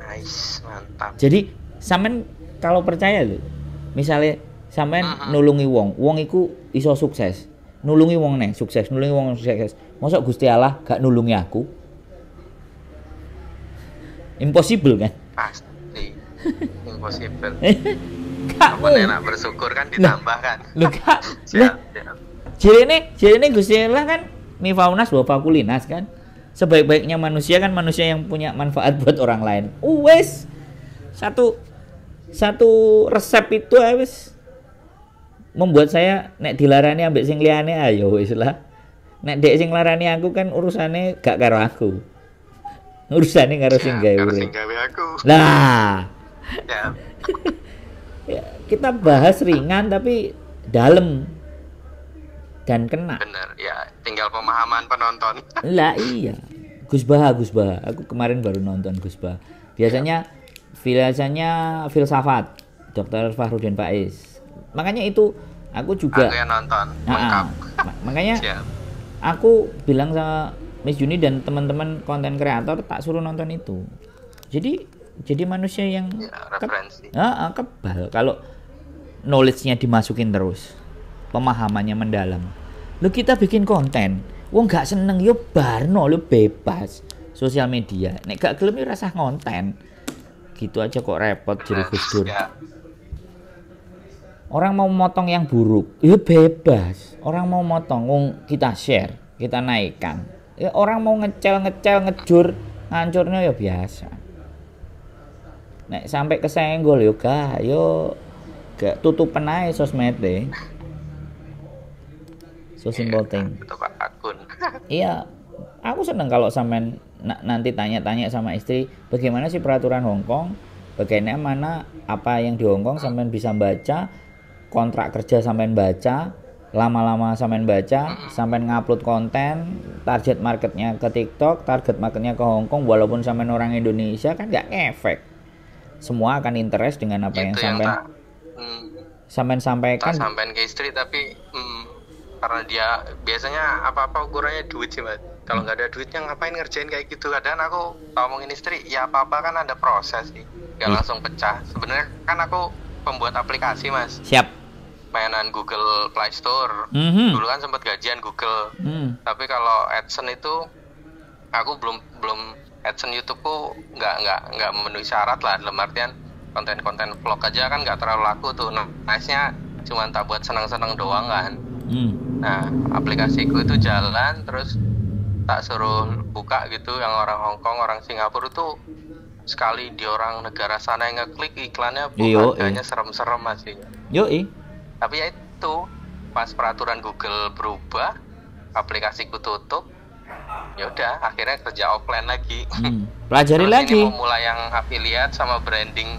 Nice, mantap. Jadi sampean kalau percaya loh, misalnya sampean nulungi wong iku iso sukses. Nulungi wong neh sukses, nulungi wong sukses. Mosok Gusti Allah gak nulungi aku? Impossible kan? Pasti. Impossible. Kamu enak bersyukur kan ditambahkan. Lho gak. Jirene Gusti Allah kan mi faunas wa fakulinas kan. Sebaik-baiknya manusia kan manusia yang punya manfaat buat orang lain. Wes. Satu resep itu wes membuat saya nek dilarani ambek sing liyane ayo wis lah. Nek dek sing larani aku kan urusane gak karo aku. Urusane karo sing gawe urip. Lah. Ya. Ya, kita bahas ringan tapi dalam dan kena. Bener, ya tinggal pemahaman penonton. Lah iya. Gus Bah. Aku kemarin baru nonton Gus Bah. Biasanya filsafat Dr. Fahrudin Faiz. Makanya itu aku juga yang nonton lengkap. Makanya aku bilang sama Miss Juni dan teman-teman konten kreator tak suruh nonton itu. Jadi manusia yang referensi. Kebal kalau knowledge-nya dimasukin terus, pemahamannya mendalam. Lu kita bikin konten, wong gak seneng yo barno, lu bebas sosial media. Nek gak gelem yo rasah konten. Gitu aja kok repot jadi Gus Dur. Orang mau motong yang buruk, ya bebas. Orang mau motong, kita share, kita naikkan. Ya, orang mau ngecel, ngejur, ngancurnya ya biasa. Nek sampai kesenggol yo gak tutupen ae sosmede. So simple thing. Tutup akun. Iya, aku seneng kalau sampean nanti tanya-tanya sama istri, bagaimana sih peraturan Hong Kong? Bagaimana apa yang di Hong Kong sampean bisa baca? Kontrak kerja sampean baca, lama-lama sampean baca, sampean ngupload konten, target marketnya ke TikTok, target marketnya ke Hong Kong, walaupun sampean orang Indonesia kan nggak efek. Semua akan interest dengan apa yang sampean sampaikan. Sampean ke istri tapi karena dia biasanya apa-apa ukurannya duit sih, Mas. Kalau nggak ada duitnya ngapain ngerjain kayak gitu? Kadang aku ngomongin istri, ya apa-apa kan ada proses sih, nggak langsung pecah. Sebenarnya kan aku pembuat aplikasi, Mas. Siap. Mainan Google Play Store. Dulu kan sempat gajian Google. Tapi kalau AdSense itu aku belum AdSense YouTubeku nggak memenuhi syarat lah, dalam artian konten-konten vlog aja kan nggak terlalu laku tuh. Nice-nya cuma tak buat senang-senang doang kan. Nah, aplikasiku itu jalan terus tak suruh buka gitu, yang orang Hong Kong, orang Singapura tuh sekali di orang negara sana yang ngeklik iklannya harganya serem-serem masih. Tapi ya itu pas peraturan Google berubah, aplikasiku tutup, ya udah akhirnya kerja offline lagi. Pelajari lagi. Ini mau mulai yang affiliate sama branding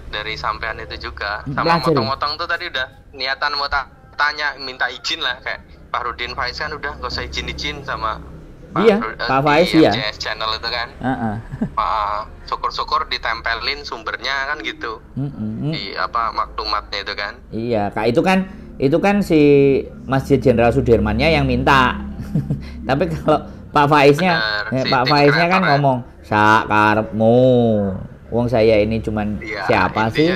dari sampean itu juga. Sama motong-motong tuh tadi udah niatan mau tanya minta izin lah, kayak Fahrudin Faiz kan udah nggak usah izin sama Iya, Pak Faiz di ya. MJS channel itu kan. Syukur-syukur ditempelin sumbernya kan gitu. Di maklumatnya itu kan. Iya, Kak, itu kan si Masjid Jenderal Sudirmannya yang minta. Tapi kalau Pak Faiznya, Pak Faiznya kan ngomong, "Sakarepmu. Wong saya ini cuman siapa sih?"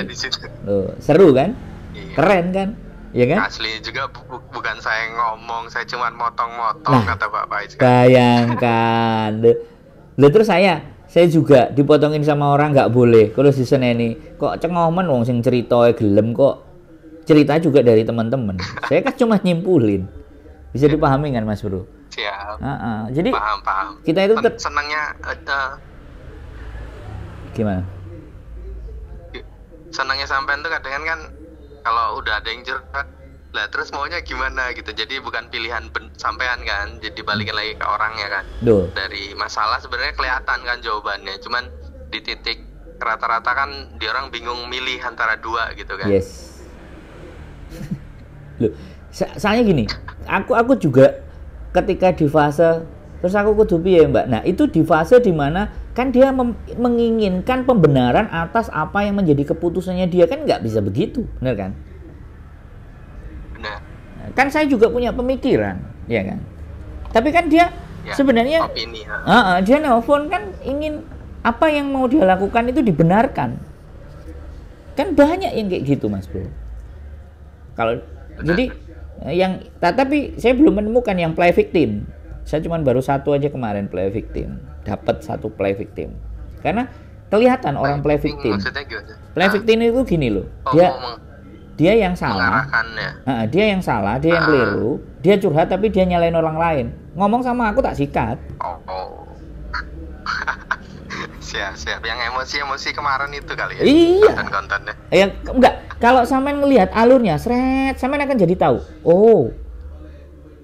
Loh, seru kan? Iya. Keren kan? Iya kan? Asli juga bukan saya ngomong, saya cuman motong-motong kata Pak Faiz. Bayangkan. Loh, terus saya juga dipotongin sama orang nggak boleh. Kalau diseneni, kok cengomen wong sing cerita gelem kok. Cerita juga dari teman-teman. Saya kan cuma nyimpulin. Bisa dipahami kan, Mas Bro? Siap. Jadi paham. Kita itu senangnya gimana? Senangnya sampean tuh kadang kan kalau udah ada yang curhat, lah terus maunya gimana gitu. Jadi bukan pilihan sampean kan, jadi balikin lagi ke orangnya kan. Duh. Dari masalah sebenarnya kelihatan kan jawabannya, cuman di titik rata-rata kan dia orang bingung milih antara dua gitu kan. Yes. Loh, soalnya gini, aku juga ketika di fase terus aku kudu piye, Mbak. Nah, itu di fase dimana kan dia menginginkan pembenaran atas apa yang menjadi keputusannya dia, kan nggak bisa begitu, benar kan? Benar. Kan saya juga punya pemikiran, ya kan? Tapi kan dia sebenarnya opini, dia nelfon kan ingin apa yang mau dia lakukan itu dibenarkan. Kan banyak yang kayak gitu, Mas Bro. Kalau jadi tapi saya belum menemukan yang play victim. Saya cuma baru satu aja kemarin play victim. Dapat satu play victim. Karena kelihatan orang play victim. Play victim itu gini loh. Dia yang salah. Dia yang salah, dia yang keliru. Dia curhat tapi dia nyalain orang lain. Ngomong sama aku tak sikat. Siap. Yang emosi kemarin itu kali ya. Iya. Konten-kontennya. Enggak. Kalau sampean ngelihat alurnya, sampean akan jadi tahu. Oh.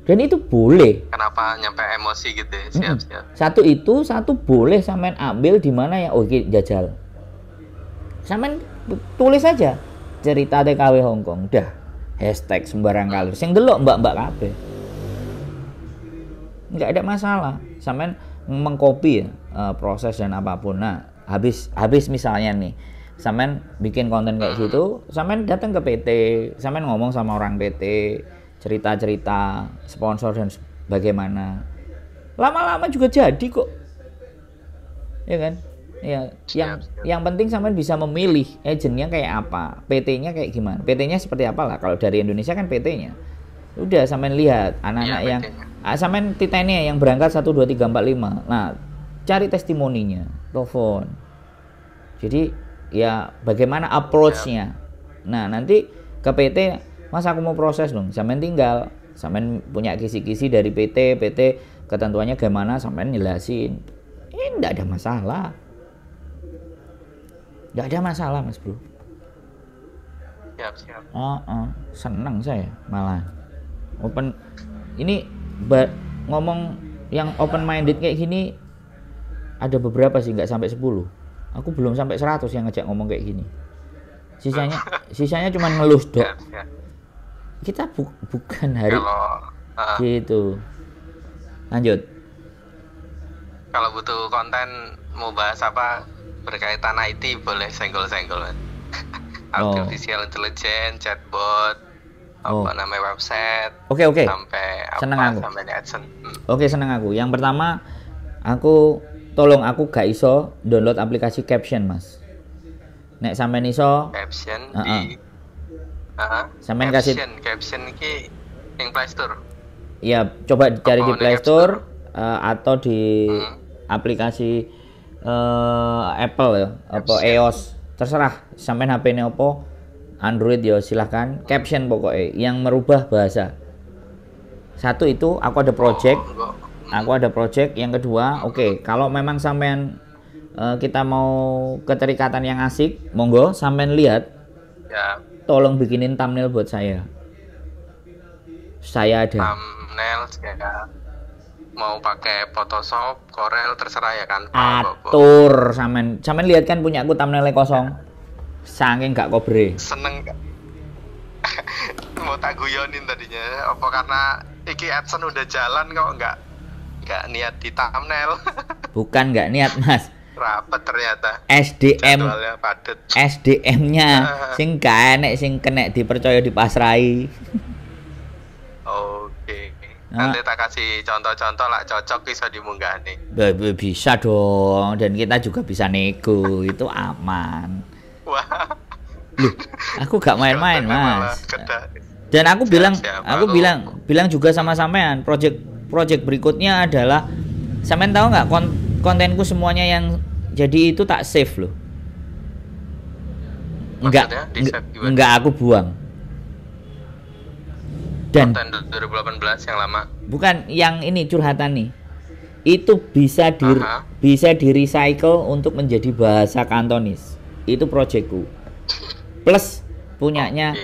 Dan itu boleh. Kenapa nyampe emosi gitu ya? Siap. Satu boleh sampean ambil di mana ya? Oke, jajal. Sampean tulis aja cerita TKW Hongkong. Dah. Hashtag sembarang kali. Sing delok mbak-mbak kabeh. Enggak ada masalah. Sampean mengcopy proses dan apapun. Nah, habis misalnya nih, sampean bikin konten kayak gitu, sampean datang ke PT, sampean ngomong sama orang PT, cerita-cerita sponsor dan bagaimana. Lama-lama juga jadi kok. Ya kan? Ya, yang penting sampean bisa memilih agennya kayak apa, PT-nya kayak gimana. PT-nya seperti apa lah. Kalau dari Indonesia kan PT-nya. Udah sampean lihat anak-anak yang sampean titanya yang berangkat 1 2 3 4 5. Nah, cari testimoninya, telepon. Jadi ya bagaimana approach-nya. Nah, nanti ke PT, Mas aku mau proses dong. Sampean tinggal, sampean punya kisi-kisi dari PT ketentuannya gimana, sampean jelasin. Enggak ada masalah. Enggak ada masalah, Mas Bro. Siap. Senang saya malah. Open ini ngomong yang open minded kayak gini ada beberapa sih, nggak sampai 10. Aku belum sampai 100 yang ngajak ngomong kayak gini. Sisanya cuma ngelus dok. Kita bukan hari gitu. Lanjut. Kalau butuh konten mau bahas apa berkaitan IT boleh senggol-senggol. Artificial intelligence, chatbot, namanya website. Oke. Sampai seneng apa, aku. sampai AdSense. Oke, seneng aku. Yang pertama, tolong aku gak iso download aplikasi Caption, Mas. Nek sampean iso Caption sampean kasih Caption iki ning Play Store. Iya, coba cari di Play Store atau di aplikasi Apple ya, apa iOS. Terserah sampean HP-ne opo, Android ya silahkan. Caption pokoknya yang merubah bahasa. Satu itu aku ada project. Yang kedua, kalau memang sampean kita mau keterikatan yang asik, monggo sampean lihat. Ya. Tolong bikinin thumbnail buat saya. Saya ada. Thumbnail ya. Mau pakai Photoshop, Corel terserah ya kan. Atur sampean lihat kan punya aku thumbnailnya kosong. Saking gak kobre. Seneng gak? Mau tak guyonin tadinya. Apa karena iki AdSense udah jalan kok nggak nggak niat di thumbnail. Bukan nggak niat Mas. Rapet ternyata. SDM-nya padet. sing gak enek sing kena dipercaya dipasrai. Oke. Nanti tak kasih contoh-contoh lah cocok bisa dimunggah nih. Bisa dong, dan kita juga bisa nego, itu aman. Wah. Loh, aku gak main-main Mas. Dan aku siap. bilang juga sama sampean, project berikutnya adalah sampean tahu nggak kontenku semuanya yang jadi itu tak save loh. Enggak aku buang. Dan konten 2018 yang lama. Bukan yang ini curhatan nih. Itu bisa di recycle untuk menjadi bahasa Kantonis. Itu projectku. Plus punyanya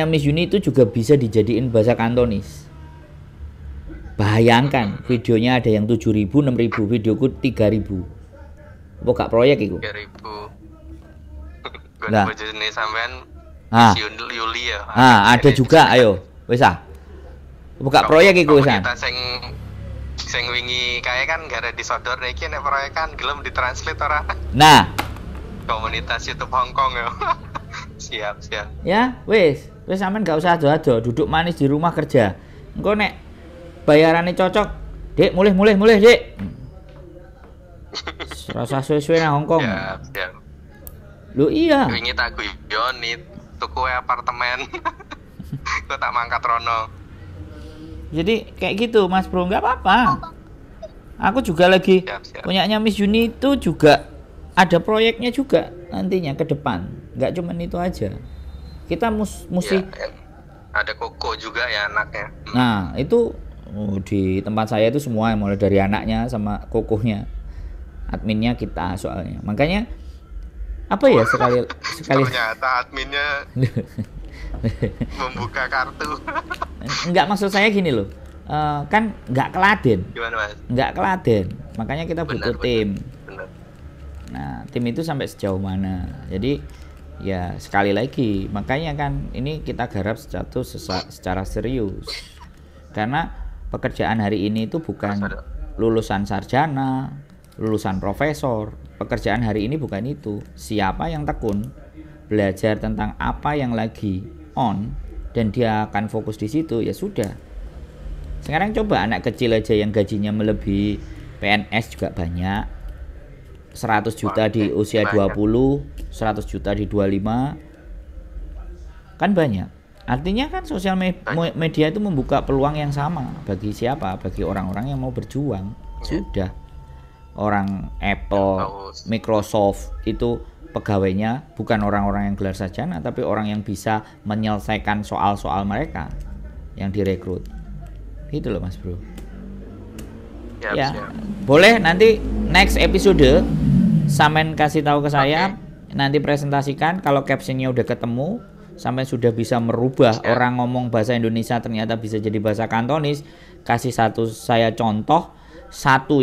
Miss Yuni itu juga bisa dijadiin bahasa Kantonis. Bayangkan videonya ada yang 7.000, 6.000, videoku 3.000. Apa gak proyek itu? 3.000. Nah. Jenis sampean Yuli ya. Ada juga ayo. Wis buka proyek iku wis. Kita sing wingi kae kan gak ada disodor iki nek proyek kan gelem ditranslate ora. Nah, komunitas YouTube Hongkong ya. Siap. Ya, wis sampean gak usah ado-ado, duduk manis di rumah kerja. Engko nek bayarannya cocok, Dek, mulih, Dek. Rasa suwe-suwe nang Hongkong. Siap. Lu iya. Wingi tak guyoni tuku apartemen. Kok tak mangkat rono. Jadi kayak gitu Mas Bro, nggak apa-apa. Aku juga lagi punyanya Miss Yuni itu juga ada proyeknya juga nantinya ke depan. Nggak cuman itu aja. Kita mesti ada Koko juga ya anaknya. Nah itu di tempat saya itu semua mulai dari anaknya sama kokohnya. Adminnya kita soalnya. Makanya apa ya sekali ternyata adminnya membuka kartu. Enggak, maksud saya gini loh, kan nggak keladen. Gimana Mas? Nggak keladen, makanya kita butuh tim. Benar. Nah tim itu sampai sejauh mana? Jadi ya sekali lagi, makanya kan ini kita garap secara serius. Karena pekerjaan hari ini itu bukan lulusan sarjana, lulusan profesor. Pekerjaan hari ini bukan itu. Siapa yang tekun belajar tentang apa yang lagi on dan dia akan fokus di situ, ya sudah. Sekarang coba anak kecil aja yang gajinya melebihi PNS juga banyak. 100 juta di usia 20, 100 juta di 25. Kan banyak. Artinya kan sosial media itu membuka peluang yang sama bagi siapa? Bagi orang-orang yang mau berjuang. Sudah. Orang Apple, Microsoft itu pegawainya bukan orang-orang yang gelar sarjana, tapi orang yang bisa menyelesaikan soal-soal mereka yang direkrut. Gitu loh Mas Bro. Ya. Boleh nanti next episode sampean kasih tahu ke saya, nanti presentasikan kalau captionnya udah ketemu, sampai sudah bisa merubah orang ngomong bahasa Indonesia ternyata bisa jadi bahasa Kantonis. Kasih saya contoh satu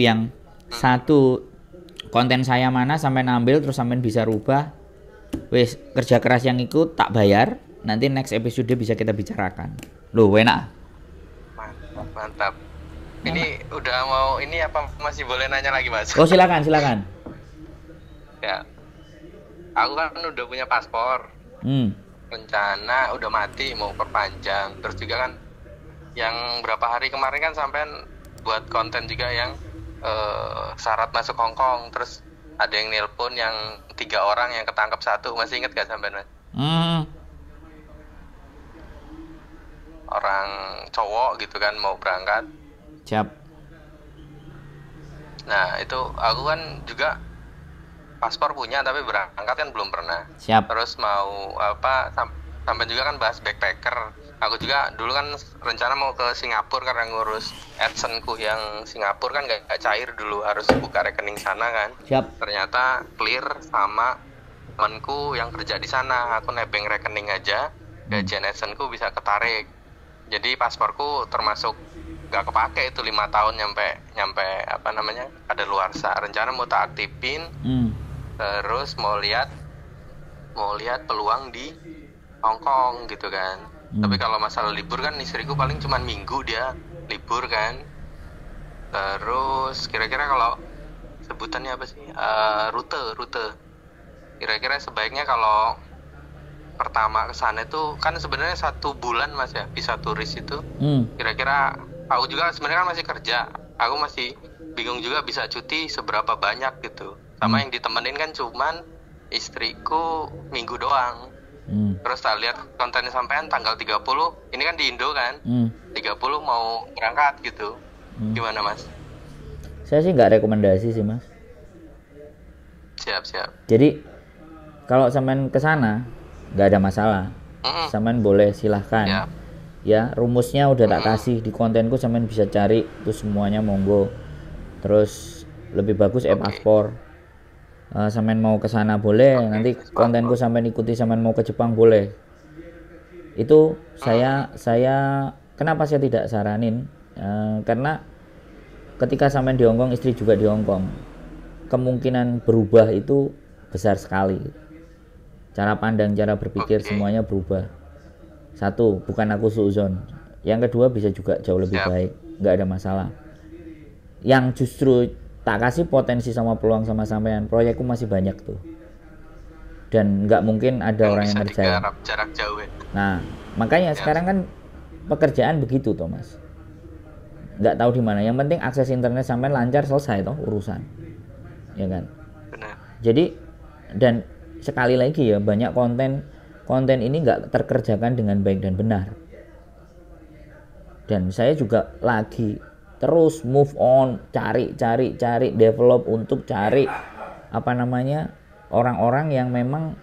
konten saya mana sampai ambil terus sampai bisa rubah. Wes kerja keras yang ikut tak bayar. Nanti next episode bisa kita bicarakan. Loh, enak. Mantap. Ini udah mau ini apa masih boleh nanya lagi Mas? Oh silakan. Ya. Aku kan udah punya paspor. Rencana udah mati mau perpanjang. Terus juga kan yang berapa hari kemarin kan sampean buat konten juga yang syarat masuk Hongkong, terus ada yang nelpon yang 3 orang yang ketangkep 1, masih inget gak sampean Mas? Orang cowok gitu kan mau berangkat. Siap. Nah itu aku kan juga paspor punya tapi berangkat kan belum pernah. Siap. Terus mau sampai juga kan bahas backpacker. Aku juga dulu kan rencana mau ke Singapura karena ngurus AdSense-ku yang Singapura kan gak cair dulu, harus buka rekening sana kan. Siap. Ternyata clear sama temanku yang kerja di sana. Aku nebeng rekening aja, gajian AdSense-ku bisa ketarik. Jadi pasporku termasuk gak kepake itu 5 tahun nyampe apa namanya ada luarsa. Rencana mau tak aktifin, terus mau lihat peluang di Hongkong gitu kan. Tapi kalau masalah libur kan istriku paling cuma minggu dia libur kan. Terus kira-kira kalau sebutannya apa sih? Rute. Kira-kira sebaiknya kalau pertama ke sana itu kan sebenarnya 1 bulan Mas ya, bisa turis itu. Kira-kira aku juga sebenarnya kan masih kerja. Aku masih bingung juga bisa cuti seberapa banyak gitu. Sama yang ditemenin kan cuman istriku minggu doang. Terus tak lihat kontennya sampean tanggal 30. Ini kan di Indo kan. 30 mau berangkat gitu. Gimana Mas? Saya sih nggak rekomendasi sih Mas. Siap. Jadi kalau sampean ke sana nggak ada masalah. Sampean boleh silahkan. Ya, rumusnya udah tak kasih di kontenku, sampean bisa cari itu semuanya monggo. Terus lebih bagus paspor. Sampean mau ke sana boleh, nanti kontenku sampean ikuti, sampean mau ke Jepang boleh. Itu saya kenapa saya tidak saranin? Karena ketika sampean di Hongkong, istri juga di Hongkong, kemungkinan berubah itu besar sekali. Cara pandang, cara berpikir semuanya berubah. Satu, bukan aku suuzon. Yang kedua bisa juga jauh lebih baik, nggak ada masalah. Yang justru tak kasih potensi sama peluang sama sampean, proyekku masih banyak tuh. Dan nggak mungkin ada orang yang ngerjain. Jarak jauh ya. Nah, makanya sekarang kan pekerjaan begitu toh Mas. Nggak tahu di mana. Yang penting akses internet sampean lancar, selesai toh urusan. Ya kan? Benar. Jadi, dan sekali lagi ya, banyak konten ini nggak terkerjakan dengan baik dan benar. Dan saya juga lagi terus move on, cari develop untuk cari orang-orang yang memang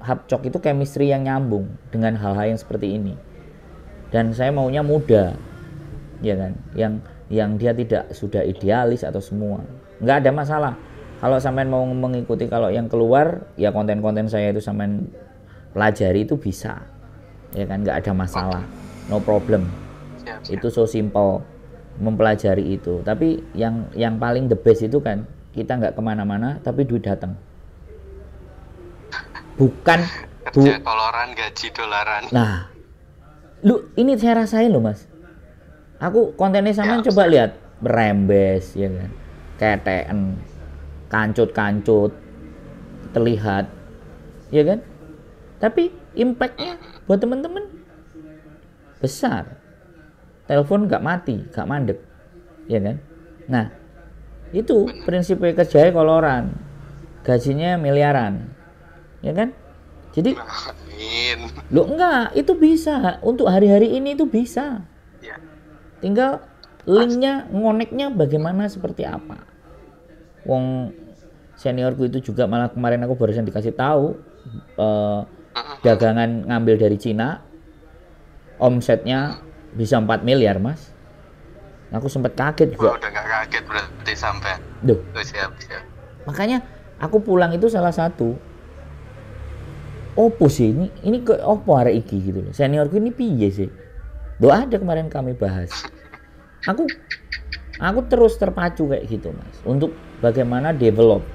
hapcok itu chemistry yang nyambung dengan hal-hal yang seperti ini. Dan saya maunya muda, ya kan, yang dia tidak sudah idealis atau semua, nggak ada masalah. Kalau sampean mau mengikuti, kalau yang keluar ya konten-konten saya itu sampean pelajari itu bisa, ya kan, nggak ada masalah, no problem. Itu so simple mempelajari itu. Tapi yang paling the best itu kan kita nggak kemana-mana tapi duit datang, bukan kerja koloran gaji dolaran. Nah, lu ini saya rasain loh Mas, aku kontennya sampean coba lihat, berembes ya kan, keteen, kancut terlihat, ya kan, tapi impactnya buat teman-teman besar. Telepon nggak mati, nggak mandek, ya kan. Nah, itu prinsipnya kerjanya koloran, gajinya miliaran, ya kan. Jadi lo enggak, itu bisa untuk hari-hari ini, itu bisa. Tinggal linknya, ngoneknya bagaimana, seperti apa. Wong seniorku itu juga malah kemarin aku barusan dikasih tahu, dagangan ngambil dari Cina, omsetnya bisa 4 miliar Mas. Aku sempat kaget juga. Udah gak kaget berarti sampai. Duh. Siap. Makanya aku pulang itu salah satu, opo sih ini ke opo arek iki gitu loh. Seniorku ini piye sih? Doa ada kemarin kami bahas. Aku terus terpacu kayak gitu Mas, untuk bagaimana develop.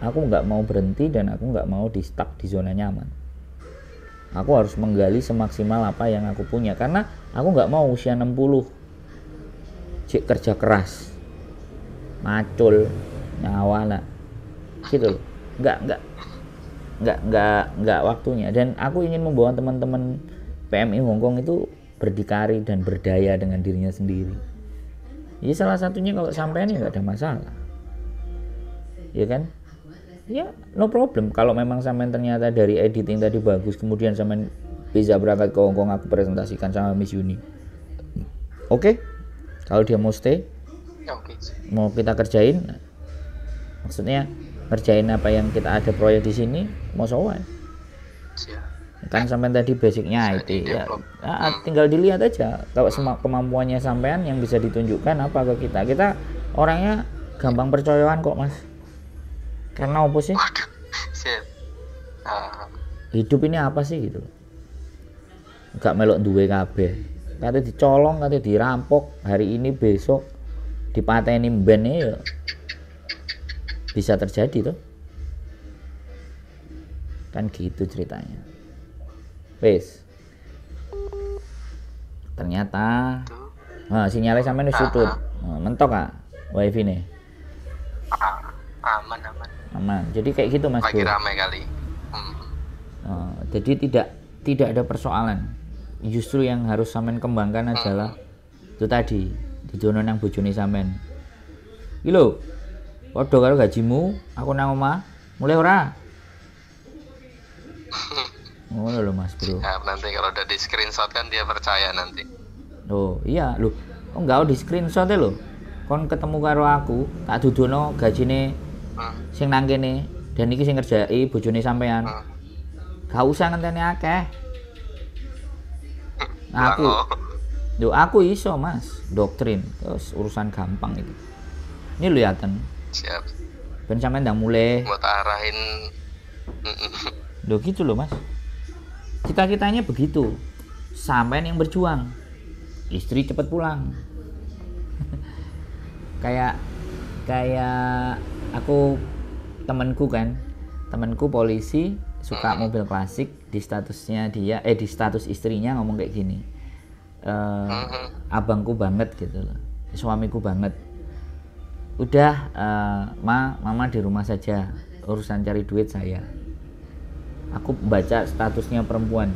Aku nggak mau berhenti dan aku nggak mau di stuck di zona nyaman. Aku harus menggali semaksimal apa yang aku punya, karena aku nggak mau usia 60 cik kerja keras, macul, nyawa lah, gitu loh. Nggak waktunya. Dan aku ingin membawa teman-teman PMI Hongkong itu berdikari dan berdaya dengan dirinya sendiri. Jadi salah satunya kalau sampean ya nggak ada masalah, ya kan? Ya no problem. Kalau memang sampean ternyata dari editing tadi bagus, kemudian sampean bisa berangkat ke Hongkong, aku presentasikan sama Miss Yuni. Oke? Kalau dia mau stay, mau kita kerjain, maksudnya ngerjain apa yang kita ada proyek di sini, mau soal. Kan sampean tadi basicnya IT ya, tinggal dilihat aja kalau kemampuannya sampean yang bisa ditunjukkan apa ke kita. Kita orangnya gampang percayaan kok Mas. Karena apa sih? Hidup ini apa sih gitu. Gak melok duwe kabeh. Kate dicolong, kate dirampok, hari ini besok dipateni mben ya bisa terjadi tuh. Kan gitu ceritanya. Wes. Ternyata sinyalnya sampean wis tutut. Mentok ah wifi nih. Aman. Aman. Jadi kayak gitu Mas Lagi Bro. ramai kali. Jadi tidak ada persoalan. Justru yang harus sampean kembangkan adalah itu tadi dijono nang bojone sampean. Iki lho. Padha karo gajimu, aku nang omah, mulai ora? Ngono lho Mas Bro. Ya, nanti kalau udah di screenshot kan dia percaya nanti. Oh iya lho. Oh enggak di screenshot lho. Kon ketemu karo aku, tak dudono gajine sing nang kene dan iki sing ngerjai bojone sampean. Gak usah ngenteni akeh. Aku iso Mas, doktrin. Terus urusan gampang itu. Ini lho yaten. Siap. Ben sampean ndang mulai. Mau tak arahin. Loh gitu loh Mas. Kita-kitanya begitu. Sampean yang berjuang. Istri cepat pulang. kayak aku temanku polisi suka mobil klasik, di statusnya dia di status istrinya ngomong kayak gini. Abangku banget gitu loh. Suamiku banget. Udah mama di rumah saja, urusan cari duit saya. Aku baca statusnya perempuan.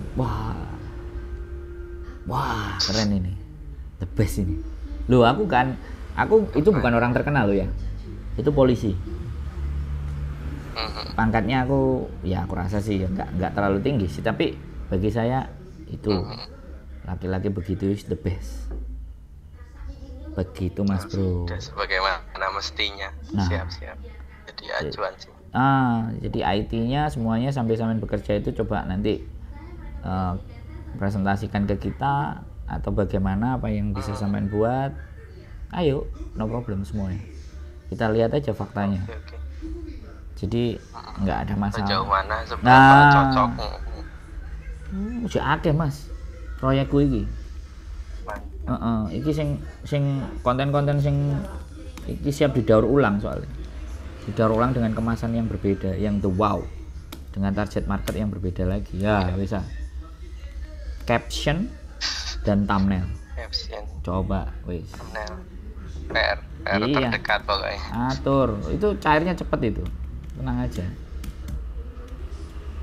Wah, keren ini. The best ini. Loh, aku itu bukan orang terkenal loh ya. Itu polisi. Pangkatnya aku rasa sih enggak terlalu tinggi sih, tapi bagi saya itu laki-laki begitu is the best. Begitu Mas Bro. Sebagaimana mestinya. Siap. Jadi acuan sih. Jadi IT-nya semuanya sampai bekerja itu coba nanti presentasikan ke kita atau bagaimana apa yang bisa sampean buat. Ayo, no problem semuanya. Kita lihat aja faktanya. Okay. Jadi nggak ada masalah. Sejauh mana seberapa cocok? Udah akeh Mas. Proyekku iki. Iki sing konten-konten sing iki siap didaur ulang soalnya. Didaur ulang dengan kemasan yang berbeda, yang the wow, dengan target market yang berbeda lagi. Ya bisa. Caption dan thumbnail. Coba wis. Thumbnail. PR terdekat pokoknya. Atur. Itu cairnya cepet itu. Tenang aja.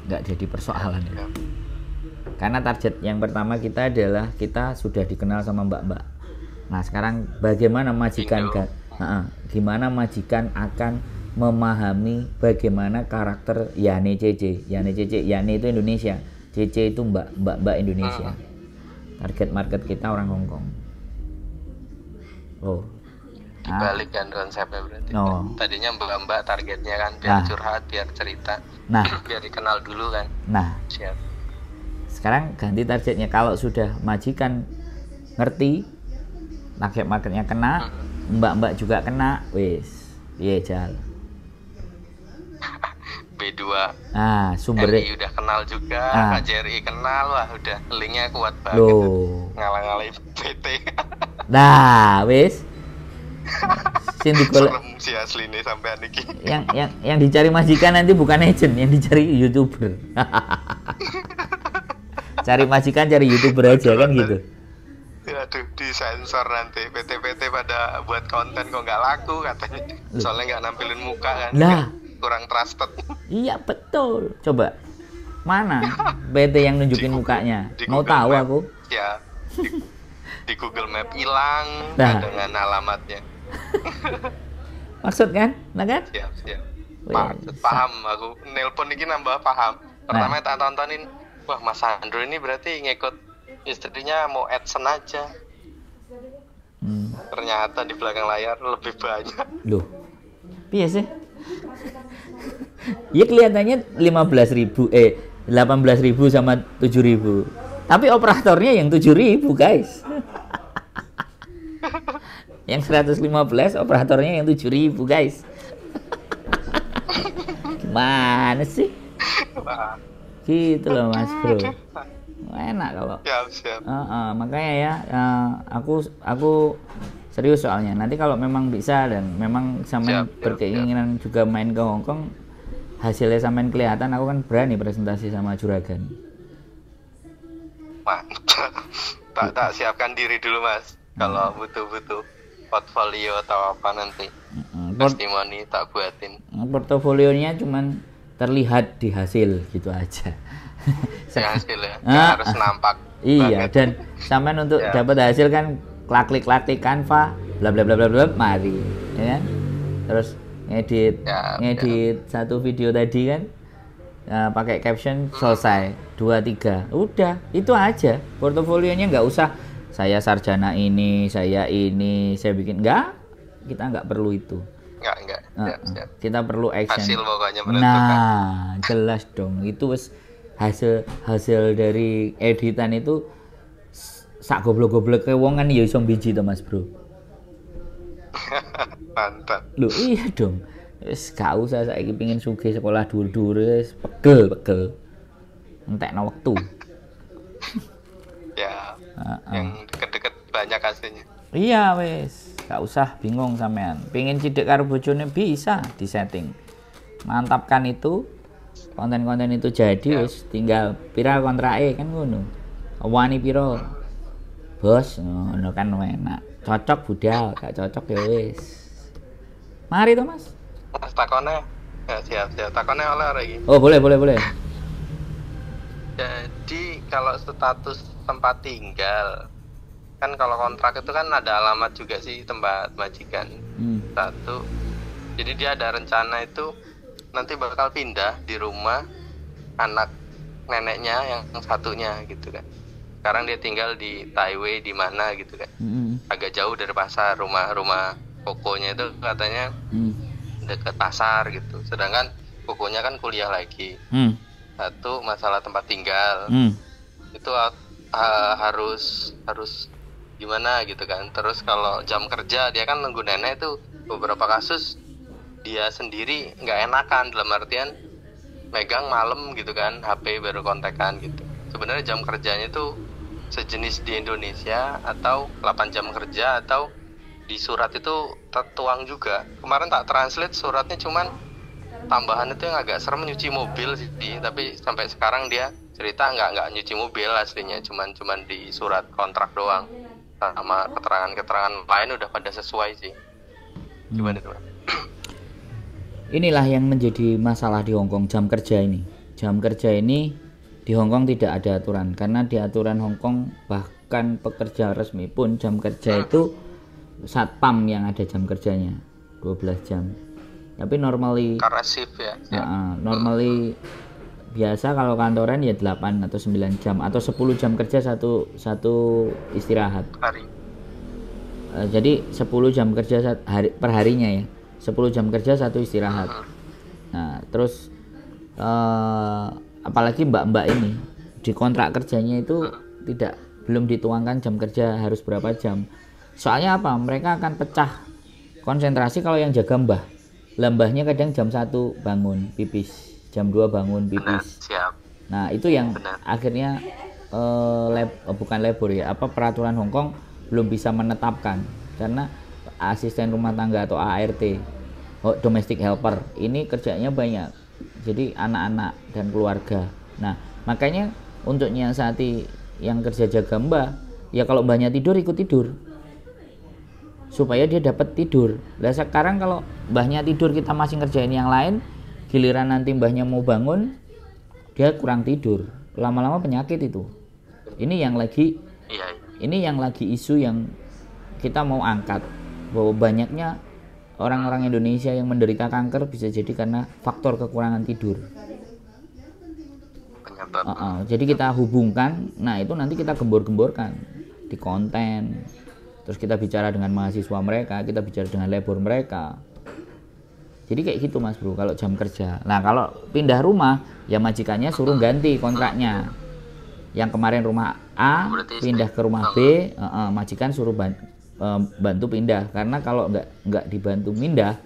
Nggak jadi persoalan ya. Karena target yang pertama kita adalah kita sudah dikenal sama mbak-mbak. Nah sekarang bagaimana majikan gimana majikan akan memahami bagaimana karakter Yani Cece. Yani itu Indonesia, Cece itu mbak Indonesia. Target market kita orang Hongkong. Dibalik kan konsepnya berarti. Tadinya mbak targetnya kan biar curhat, biar cerita, biar dikenal dulu kan. Siap. Sekarang ganti targetnya, kalau sudah majikan ngerti, target marketnya kena, mbak-mbak juga kena, wis, jal. B2. Sumbernya RI udah kenal juga, KJRI kenal, wah udah linknya kuat banget. Ngalang-ngalahin PT. Wis. Serem sih asli nih sampai niki. Yang dicari majikan nanti bukan agent, yang dicari YouTuber. Cari majikan, cari YouTuber aja kan gitu. Aduh, disensor nanti PT-PT pada buat konten kok nggak laku katanya. Soalnya nggak nampilin muka kan. Kurang trusted. Iya betul. Coba mana PT yang nunjukin mukanya? Mau tahu Map, aku? Ya. Di Google Map hilang dengan alamatnya. Maksud kan? Kan? Siap. Paham aku. Nelpon ini nambah paham. Pertama tak tontonin, wah Mas Andro ini berarti ngikut istrinya mau AdSense aja. Ternyata di belakang layar lebih banyak. Loh. Iya sih. Ya kelihatannya 18.000 sama 7.000. Tapi operatornya yang 7.000, guys. Yang 115 operatornya yang 7.000, guys. Gimana sih? Gitu loh Mas Bro. Enak kalau. Siap. Makanya ya aku serius soalnya. Nanti kalau memang bisa dan memang sampean berkeinginan juga main ke Hongkong, hasilnya sampean kelihatan, aku kan berani presentasi sama juragan. Mantap. Tak siapkan diri dulu Mas. Kalau butuh. portfolio atau apa nanti. Port Testimoni tak buatin. portofolionya cuman terlihat di hasil gitu aja. Ya hasil ya, nggak harus nampak. Iya, banget. dan sampean untuk Ya. dapat hasil kan klik Canva, bla bla bla bla bla, mari, ya kan? Terus ngedit satu video tadi kan, pakai caption selesai, 2 3, udah itu aja. Portofolionya nggak usah saya sarjana ini, saya bikin, kita nggak perlu itu. Nggak. Siap. Kita perlu action. Hasil pokoknya menentukan. Nah, jelas dong. Itu wis hasil dari editan itu sak goblok-goblok ke wong kan ya iso biji to Mas Bro. Mantap. Loh iya dong. Wis gak usah saiki pengin sugih sekolah dhuwur-dhuwur wis pegel. Entekno wektu. Ya. Yang deket-deket banyak hasilnya. Iya wis, gak usah bingung sampean. Pengen cidek karo bojone bisa disetting. Mantapkan itu, konten-konten itu jadi wis tinggal pira kontrake kan ngono. Wani pira? Bos, ngono kan enak. Cocok budal, gak cocok ya wis. Mari to Mas. Mas takone. Ya siap. Takone oleh ora iki. Oh, boleh. Jadi kalau status tempat tinggal kan kalau kontrak itu kan ada alamat juga sih tempat majikan. Satu. Jadi dia ada rencana itu nanti bakal pindah di rumah anak neneknya yang satunya gitu kan. Sekarang dia tinggal di Taipei di mana gitu kan. Agak jauh dari pasar, rumah kokonya itu katanya dekat pasar gitu. Sedangkan kokonya kan kuliah lagi. Satu masalah tempat tinggal. Itu harus gimana gitu kan. Terus kalau jam kerja dia kan nunggu nenek itu beberapa kasus dia sendiri nggak enakan dalam artian megang malam gitu kan, HP baru kontekan gitu. Sebenarnya jam kerjanya itu sejenis di Indonesia atau 8 jam kerja atau di surat itu tertuang juga. Kemarin tak translate suratnya cuman tambahan itu yang agak serem nyuci mobil sih, tapi sampai sekarang dia cerita nggak nyuci mobil aslinya, cuman di surat kontrak doang. Sama keterangan lain udah pada sesuai sih. Gimana tuh? Inilah yang menjadi masalah di Hongkong, jam kerja ini. Jam kerja ini di Hongkong tidak ada aturan, karena di aturan Hongkong bahkan pekerja resmi pun jam kerja itu satpam yang ada jam kerjanya 12 jam. Tapi normally karena shift ya. Normally biasa kalau kantoran ya 8 atau 9 jam atau 10 jam kerja satu istirahat. Hari. Jadi 10 jam kerja per harinya ya. 10 jam kerja satu istirahat. Nah, terus apalagi mbak-mbak ini di kontrak kerjanya itu belum dituangkan jam kerja harus berapa jam. Soalnya apa? Mereka akan pecah konsentrasi kalau yang jaga mbah. Mbahnya kadang jam 1 bangun pipis, jam 2 bangun pipis. Siap. Nah, itu yang akhirnya bukan labor ya, peraturan Hongkong belum bisa menetapkan, karena asisten rumah tangga atau ART, domestic helper, ini kerjanya banyak. Jadi anak-anak dan keluarga. Nah, makanya untuk nyiasati yang kerja jaga mbah, ya kalau mbahnya tidur ikut tidur. Supaya dia dapat tidur. Lah sekarang kalau mbahnya tidur kita masih ngerjain yang lain, giliran nanti mbahnya mau bangun dia kurang tidur, lama-lama penyakit itu. Ini yang lagi isu yang kita mau angkat, bahwa banyaknya orang-orang Indonesia yang menderita kanker bisa jadi karena faktor kekurangan tidur. Jadi kita hubungkan, nah itu nanti kita gembor-gemborkan di konten. Terus kita bicara dengan mahasiswa mereka, kita bicara dengan labor mereka. Jadi kayak gitu Mas Bro kalau jam kerja. Nah kalau pindah rumah ya majikannya suruh ganti kontraknya. Yang kemarin rumah A pindah ke rumah B, majikan suruh bantu pindah. Karena kalau nggak dibantu pindah,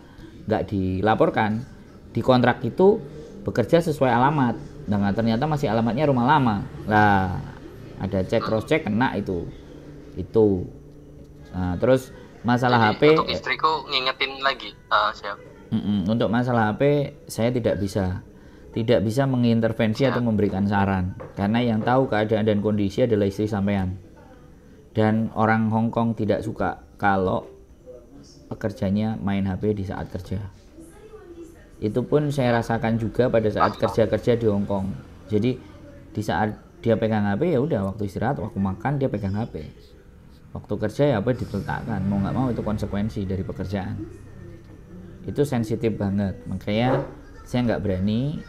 nggak dilaporkan, di kontrak itu bekerja sesuai alamat. Nah ternyata masih alamatnya rumah lama. Lah ada cek cross check kena itu. Nah, terus masalah HP untuk istriku ngingetin lagi. Siap. Untuk masalah HP saya tidak bisa mengintervensi atau memberikan saran, karena yang tahu keadaan dan kondisi adalah istri sampean. Dan orang Hongkong tidak suka kalau pekerjanya main HP di saat kerja. Itu pun saya rasakan juga pada saat kerja di Hong Kong. Jadi di saat dia pegang HP ya udah, waktu istirahat, waktu makan dia pegang HP. Waktu kerja ya apa diletakkan, mau nggak mau itu konsekuensi dari pekerjaan. Itu sensitif banget, makanya saya nggak berani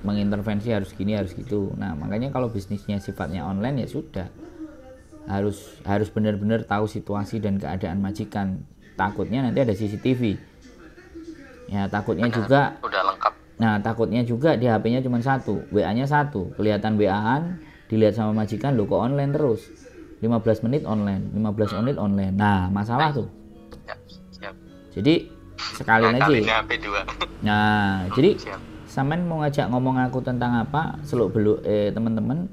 mengintervensi harus gini harus gitu. Nah makanya kalau bisnisnya sifatnya online ya sudah, harus benar-benar tahu situasi dan keadaan majikan. Takutnya nanti ada CCTV. Ya takutnya juga udah lengkap. Nah takutnya juga di HP-nya cuma satu, WA-nya satu, kelihatan WA-an, dilihat sama majikan, lo kok online terus, 15 menit online, 15 menit online. Nah masalah tuh. Siap. Jadi sekali lagi. Nah jadi sampean mau ngajak ngomong aku tentang apa, seluk beluk teman-teman,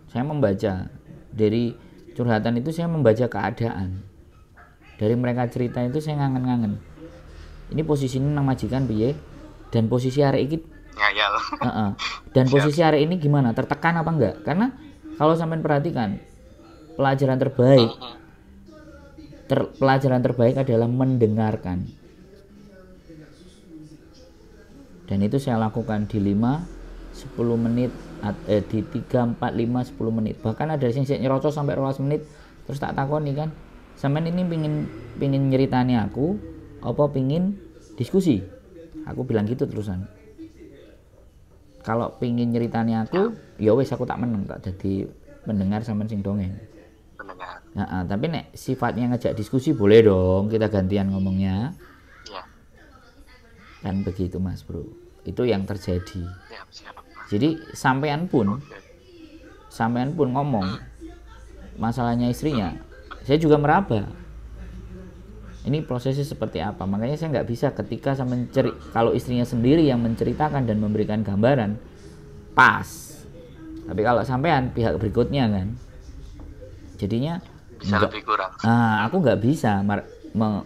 saya membaca dari curhatan itu, saya membaca keadaan dari mereka cerita itu, saya ngangen-ngangen. Ini posisinya nang majikan piye, dan posisi arek iki ngayal. Dan posisi arek ini gimana, tertekan apa enggak? Karena kalau sampean perhatikan, pelajaran terbaik adalah mendengarkan. Dan itu saya lakukan di 5 10 menit, di 3 4 5 10 menit. Bahkan ada yang nyerocos sampai 12 menit. Terus tak takoni kan, sampean ini pingin nyeritani aku apa pingin diskusi? Aku bilang gitu terusan. Kalau pingin nyeritani aku, ya wes aku tak meneng, tak jadi mendengar sampean sing dongeng. Nah, tapi nek sifatnya ngajak diskusi boleh dong, kita gantian ngomongnya. Ya. Kan begitu Mas Bro. Itu yang terjadi. Siap. Jadi sampean pun ngomong masalahnya istrinya, saya juga meraba. Ini prosesnya seperti apa? Makanya saya nggak bisa ketika kalau istrinya sendiri yang menceritakan dan memberikan gambaran, pas. Tapi kalau sampean pihak berikutnya kan, jadinya bisa lebih kurang. Aku nggak bisa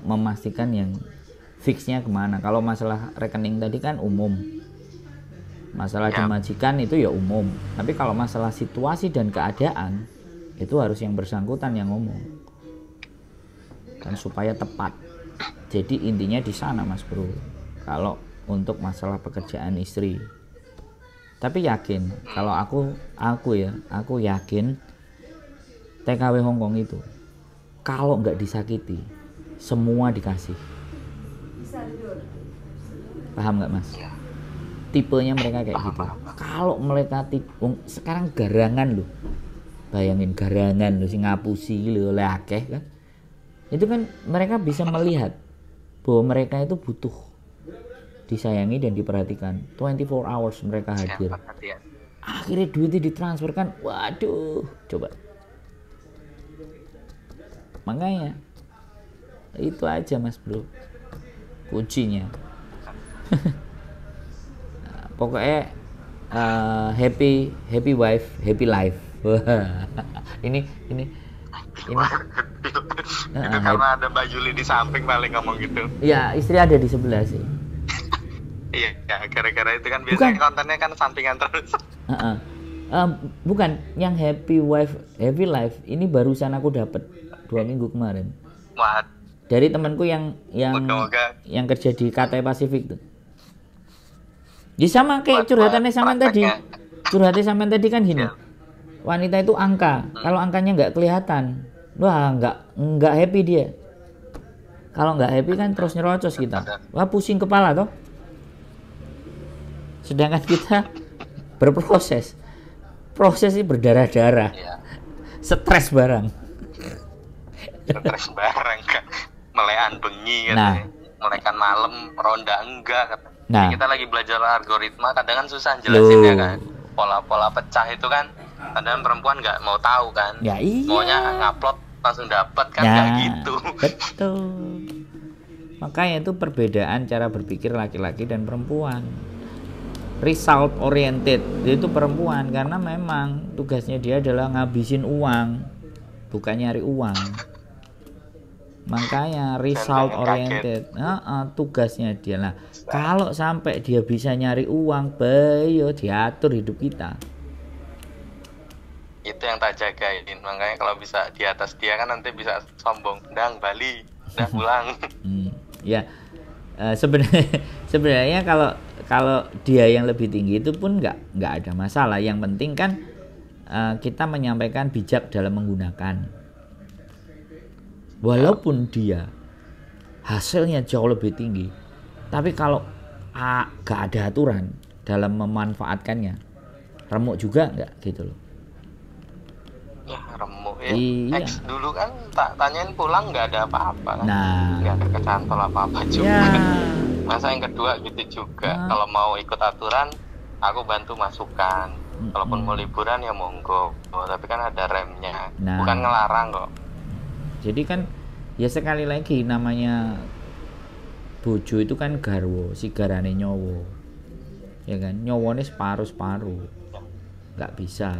memastikan yang fixnya kemana. Kalau masalah rekening tadi kan umum, masalah dimajikan itu ya umum. Tapi kalau masalah situasi dan keadaan, itu harus yang bersangkutan yang ngomong. Dan supaya tepat. Jadi intinya di sana Mas Bro. Kalau untuk masalah pekerjaan istri. Tapi yakin kalau aku yakin TKW Hongkong itu kalau nggak disakiti semua dikasih. Paham nggak Mas? Tipenya mereka kayak gitu. Kalau mereka sekarang garangan loh. Bayangin garangan loh, sing ngapusi lho oleh akeh kan. Itu kan mereka bisa melihat bahwa mereka itu butuh disayangi dan diperhatikan. 24 hours mereka hadir. Akhirnya duitnya ditransferkan. Waduh, coba. Makanya itu aja Mas Bro, kuncinya. Pokoknya happy wife, happy life. ini itu karena ada Mbak Juli di samping paling ngomong gitu. Ya istri ada di sebelah sih. Iya, gara-gara itu kan biasanya kontennya kan sampingan terus. Bukan, yang happy wife, happy life ini barusan aku dapat 2 minggu kemarin. Wah. Dari temanku yang kerja di KT Pasifik tuh. Jadi sama kayak curhatannya sampean tadi. Curhatannya sampean tadi kan gini. Wanita itu angka. Kalau angkanya nggak kelihatan, wah nggak happy dia. Kalau nggak happy kan terus nyerocos kita. Wah pusing kepala toh. Sedangkan kita berproses. Prosesnya berdarah-darah. Stres barang. Kan. Melekan bengi kan. Melekan malam, ronda enggak kan. Nah, kita lagi belajar algoritma, kadang kan susah jelasinnya kan. Pola-pola pecah itu kan kadang perempuan nggak mau tahu kan. Ya, iya. Maunya ngupload langsung dapat kan, nggak gitu. Betul. Makanya itu perbedaan cara berpikir laki-laki dan perempuan. Result oriented itu perempuan karena memang tugasnya dia adalah ngabisin uang, bukan nyari uang. Makanya result oriented, tugasnya dia lah. Kalau sampai dia bisa nyari uang, bayo diatur hidup kita. Itu yang tak jagain. Makanya kalau bisa di atas dia kan nanti bisa sombong, ndang Bali, udah pulang. Ya, sebenarnya sebenarnya kalau dia yang lebih tinggi itu pun nggak ada masalah. Yang penting kan kita menyampaikan bijak dalam menggunakan. Walaupun dia hasilnya jauh lebih tinggi, tapi kalau nggak ada aturan dalam memanfaatkannya, remuk juga nggak gitu loh. Ya remuk ya. Iya. X dulu kan tak tanyain pulang nggak ada apa-apa kan. Nah, Nggak ada kecantol apa-apa juga. ya. Masa yang kedua gitu juga. Kalau mau ikut aturan, aku bantu masukan. Kalaupun mau liburan ya monggo. Tapi kan ada remnya. Nah. Bukan ngelarang kok. Jadi kan ya sekali lagi namanya bojo itu kan garwo, sigarane nyowo. Ya kan, nyowone separuh-separuh. Nggak bisa.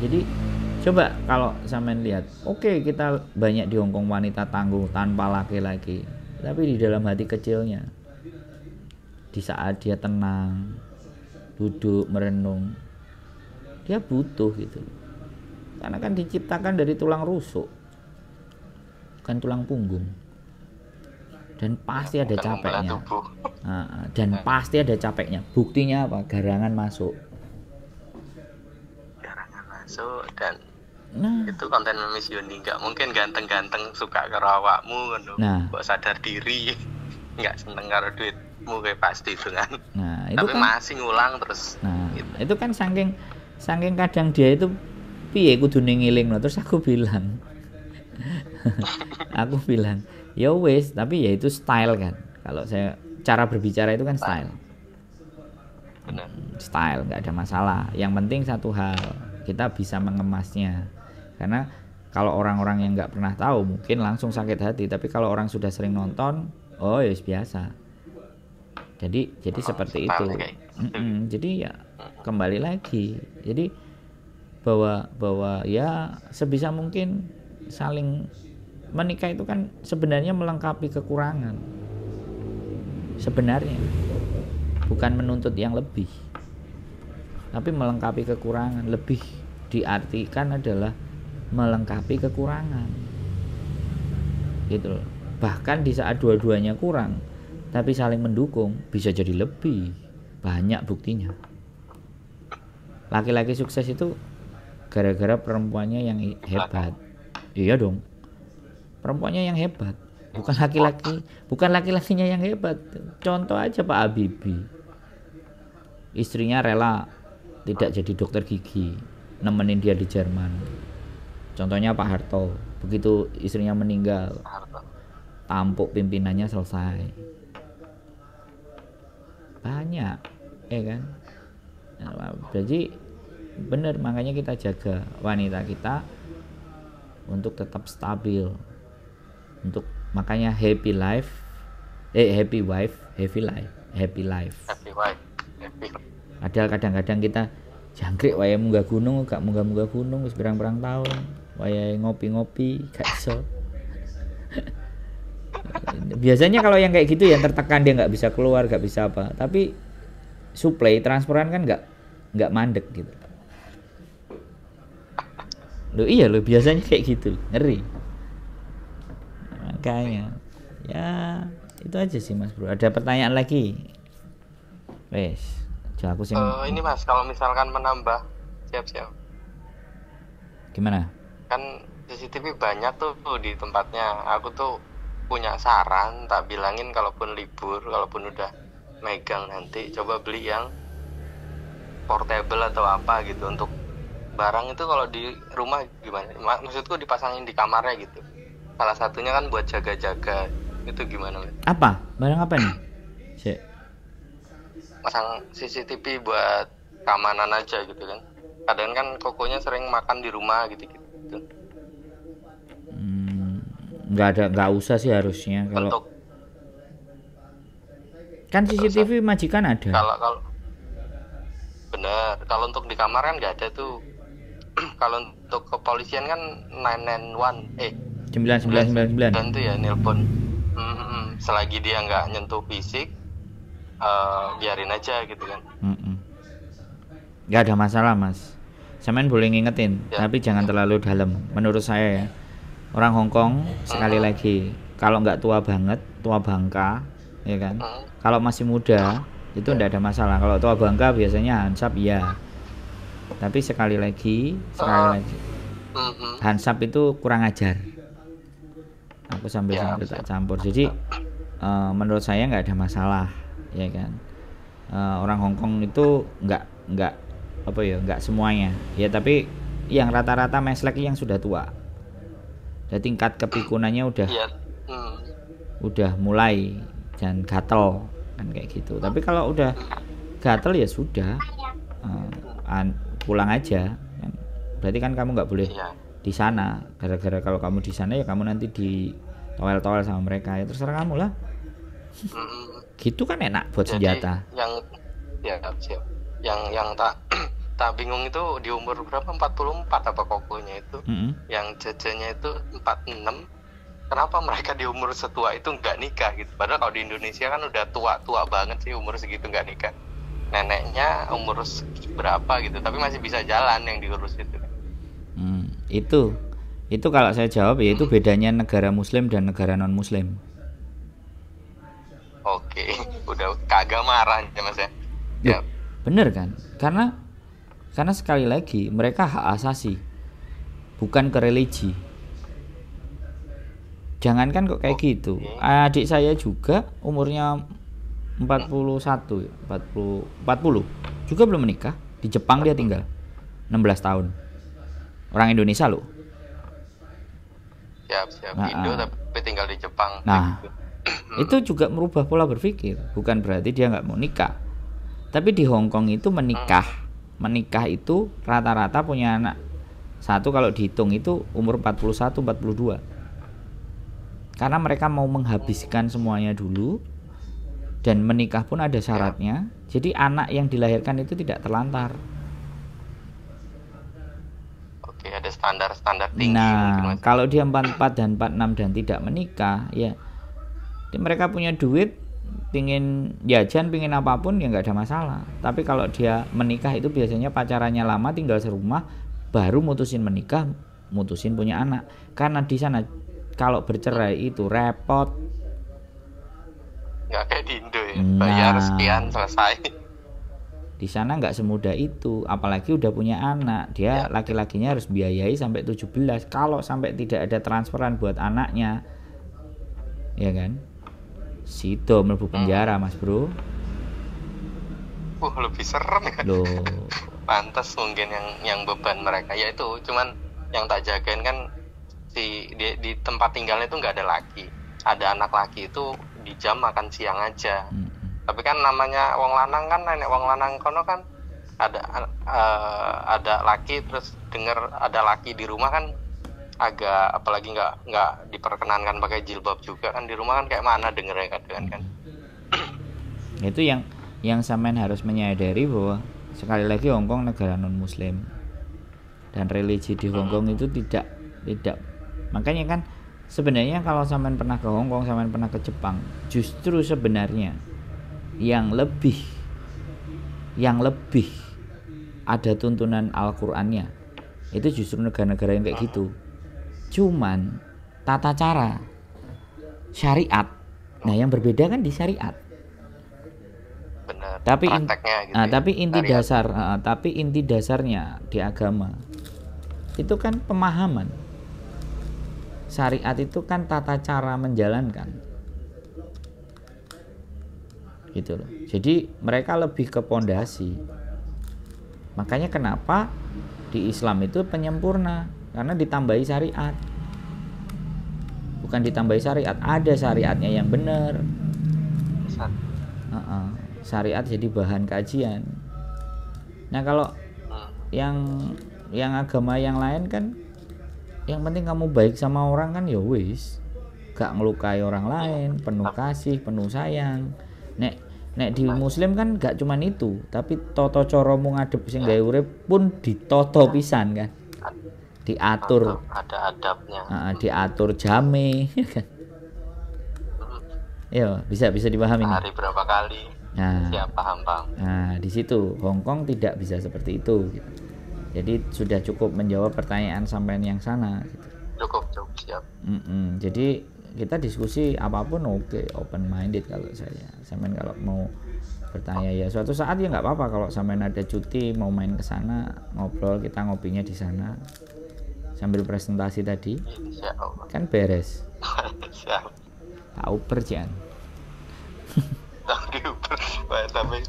Jadi coba kalau sampean lihat, oke, kita banyak di Hongkong wanita tangguh tanpa laki-laki, tapi di dalam hati kecilnya, di saat dia tenang, duduk merenung, dia butuh gitu. Karena kan diciptakan dari tulang rusuk, bukan tulang punggung. Dan pasti ada capeknya. Dan pasti ada capeknya. Buktinya apa? Garangan masuk. Dan itu konten Miss Yuni, nggak mungkin ganteng-ganteng suka karo awakmu ngono. Kok sadar diri nggak seneng karo duitmu kayak pasti itu kan. Itu tapi kan masih ngulang terus. Gitu. Itu kan saking kadang dia itu piye kudune ngiling, terus aku bilang ya wes, tapi ya itu style kan. Kalau saya cara berbicara itu kan style. Benar. Style nggak ada masalah. Yang penting satu hal, kita bisa mengemasnya. Karena kalau orang-orang yang nggak pernah tahu mungkin langsung sakit hati, tapi kalau orang sudah sering nonton, oh ya biasa. Jadi seperti itu. Jadi ya kembali lagi. Jadi bahwa ya sebisa mungkin saling menikah itu kan sebenarnya melengkapi kekurangan. Sebenarnya bukan menuntut yang lebih, tapi melengkapi kekurangan. Lebih diartikan adalah melengkapi kekurangan gitu loh. Bahkan di saat dua-duanya kurang tapi saling mendukung, bisa jadi lebih banyak buktinya. Laki-laki sukses itu gara-gara perempuannya yang hebat. Iya dong, perempuannya yang hebat, bukan laki-lakinya yang hebat. Contoh aja Pak Habibie, istrinya rela tidak jadi dokter gigi, nemenin dia di Jerman. Contohnya Pak Harto, begitu istrinya meninggal, tampuk pimpinannya selesai. Banyak, ya kan? Jadi benar, makanya kita jaga wanita kita untuk tetap stabil. Makanya happy wife, happy life. Padahal kadang-kadang kita jangkrik wayahe munggah gunung, gak munggah gunung wis berang-berang tahun. Wayahe ngopi-ngopi gak iso. Biasanya kalau yang kayak gitu yang tertekan, dia nggak bisa keluar, nggak bisa apa. Tapi suplai transferan kan nggak mandek gitu. Iya biasanya kayak gitu, ngeri. Makanya ya itu aja sih Mas Bro. Ada pertanyaan lagi? Wes, aku sih. Ini Mas, kalau misalkan menambah, siap-siap. Gimana? Kan CCTV banyak tuh di tempatnya. Aku tuh punya saran, tak bilangin kalaupun libur, kalaupun udah megang nanti, coba beli yang portable atau apa gitu. Untuk barang itu kalau di rumah gimana? Maksudku dipasangin di kamarnya gitu. Salah satunya kan buat jaga-jaga, itu gimana? Apa? Barang apa nih? Pasang CCTV buat keamanan aja gitu kan. Kadang kan kokonya sering makan di rumah gitu-gitu. Nggak usah sih harusnya. Kalau kan CCTV majikan ada. Kalau bener, kalau untuk di kamar kan nggak ada tuh. Kalau untuk kepolisian kan 9999 dan tuh ya nelpon. Selagi dia nggak nyentuh fisik, biarin aja gitu kan. Nggak ada masalah Mas. Sampean boleh ngingetin, tapi jangan terlalu dalam. Menurut saya ya, orang Hongkong sekali lagi kalau nggak tua banget, tua bangka, ya kan. Kalau masih muda itu enggak ada masalah. Kalau tua bangka biasanya hansap ya. Tapi sekali lagi hansap itu kurang ajar. Aku sampai tak campur. Jadi menurut saya nggak ada masalah, ya kan. Orang Hongkong itu nggak semuanya. Ya tapi yang rata-rata meslek yang sudah tua. Dan tingkat kepikunannya udah mulai dan gatel kan kayak gitu. Tapi kalau udah gatel ya sudah pulang aja. Berarti kan kamu nggak boleh di sana. Gara-gara kalau kamu di sana ya kamu nanti di towel-towel sama mereka, ya terserah kamu lah. Gitu kan enak buat senjata. Yang tak bingung itu di umur berapa, 44 apa kokonya itu, yang jajanya itu 46. Kenapa mereka di umur setua itu nggak nikah gitu? Padahal kalau di Indonesia kan udah tua banget sih umur segitu nggak nikah. Neneknya umur berapa gitu, tapi masih bisa jalan yang diurus itu. Itu kalau saya jawab ya itu bedanya negara Muslim dan negara non Muslim. Oke, udah kagak marah ya Mas ya. Ya. Bener kan? Karena sekali lagi mereka hak asasi, bukan ke religi. Jangankan kok kayak gitu. Adik saya juga umurnya 40 juga belum menikah. Di Jepang dia tinggal 16 tahun. Orang Indonesia loh. Siap. Indo tapi tinggal di Jepang. Nah, itu juga merubah pola berpikir. Bukan berarti dia nggak mau nikah. Tapi di Hong Kong itu menikah itu rata-rata punya anak satu, kalau dihitung itu umur 41-42. Karena mereka mau menghabiskan semuanya dulu, dan menikah pun ada syaratnya. Jadi anak yang dilahirkan itu tidak terlantar. Oke, ada standar tinggi. Nah, kalau dia 44 dan 46 dan tidak menikah, ya mereka punya duit, pingin jajan, pingin apapun ya nggak ada masalah. Tapi kalau dia menikah itu biasanya pacarannya lama, tinggal serumah, baru mutusin menikah, mutusin punya anak. Karena di sana kalau bercerai itu repot. Nggak kayak di Indo ya, bayar sekian selesai. Di sana nggak semudah itu, apalagi udah punya anak, dia laki-lakinya harus biayai sampai 17. Kalau sampai tidak ada transferan buat anaknya, ya kan, situ mlebu penjara Mas Bro. Lebih serem ya. Loh. Pantas mungkin yang beban mereka ya itu, cuman yang tak jagain kan di tempat tinggalnya itu nggak ada laki. Ada anak laki itu di jam makan siang aja. Tapi kan namanya wong lanang kan, nenek wong lanang kono kan ada laki, terus denger ada laki di rumah kan agak, apalagi nggak diperkenankan pakai jilbab juga kan di rumah kan, kayak mana dengernya kadang kan. Itu yang sampean harus menyadari bahwa sekali lagi Hongkong negara non Muslim dan religi di Hongkong itu tidak. Makanya kan sebenarnya kalau sampean pernah ke Hongkong, sampean pernah ke Jepang, justru sebenarnya yang lebih ada tuntunan Al-Qur'annya itu justru negara-negara yang kayak gitu. Cuman tata cara syariat, nah yang berbeda kan di syariat. Benar. Tapi inti dasarnya di agama itu kan pemahaman. Syariat itu kan tata cara menjalankan, gitu loh. Jadi mereka lebih ke pondasi. Makanya kenapa di Islam itu penyempurna, karena ditambahi syariat. Bukan ditambahi syariat, ada syariatnya yang benar. Syariat jadi bahan kajian. Nah kalau yang agama yang lain kan, yang penting kamu baik sama orang kan ya wis, gak ngelukai orang lain, penuh kasih, penuh sayang. Nek di Muslim kan gak cuman itu, tapi toto coromu ngadep sing gawe urip pun ditoto pisan kan, diatur, ada adabnya, diatur jame kan. Ya bisa dipahami nih. Hari berapa kali? Siap, paham. Nah di situ Hongkong tidak bisa seperti itu gitu. Jadi sudah cukup menjawab pertanyaan sampean yang sana gitu. Cukup siap. Jadi kita diskusi apapun oke, open minded kalau saya. Sampean kalau mau bertanya ya suatu saat ya nggak apa-apa kalau sampean ada cuti mau main ke sana, ngobrol, kita ngopinya di sana sambil presentasi tadi. Kan beres. Siap. Tahu perjan. Tapi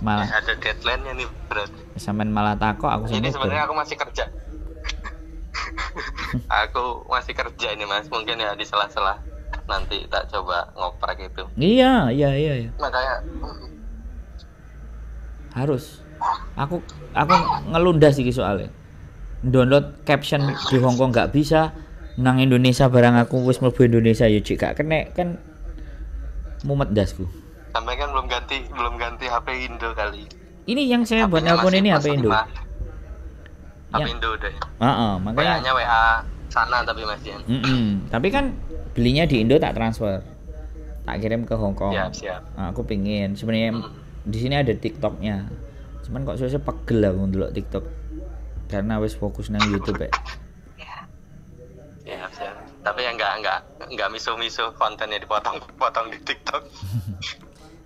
Malah ada deadline-nya nih berarti. sampean malah takut aku Ini sama sebenarnya aku masih kerja. Aku masih kerja ini Mas, mungkin ya di sela-sela nanti tak coba ngoprek itu. Iya. Makanya Harus. Aku ngelunda sih soalnya. Download caption di Hongkong nggak bisa, nang Indonesia barang aku wis mlebu Indonesia ya cik gak kena kan mumet dasku. sampai kan belum ganti HP Indo kali. Ini yang saya buat HP-nya nelpon masih ini plus HP Indo. 5. HP Ya. Indo udah ya. Makanya WA-nya WA sana tapi masih. Tapi kan belinya di Indo tak transfer. Tak kirim ke Hongkong. Siap. Nah, aku pingin sebenarnya di sini ada TikToknya. Cuman kok saya pegel aku ndelok TikTok. Karena wis fokus nang YouTube ya. Siap. Tapi yang enggak miso-miso kontennya dipotong di TikTok.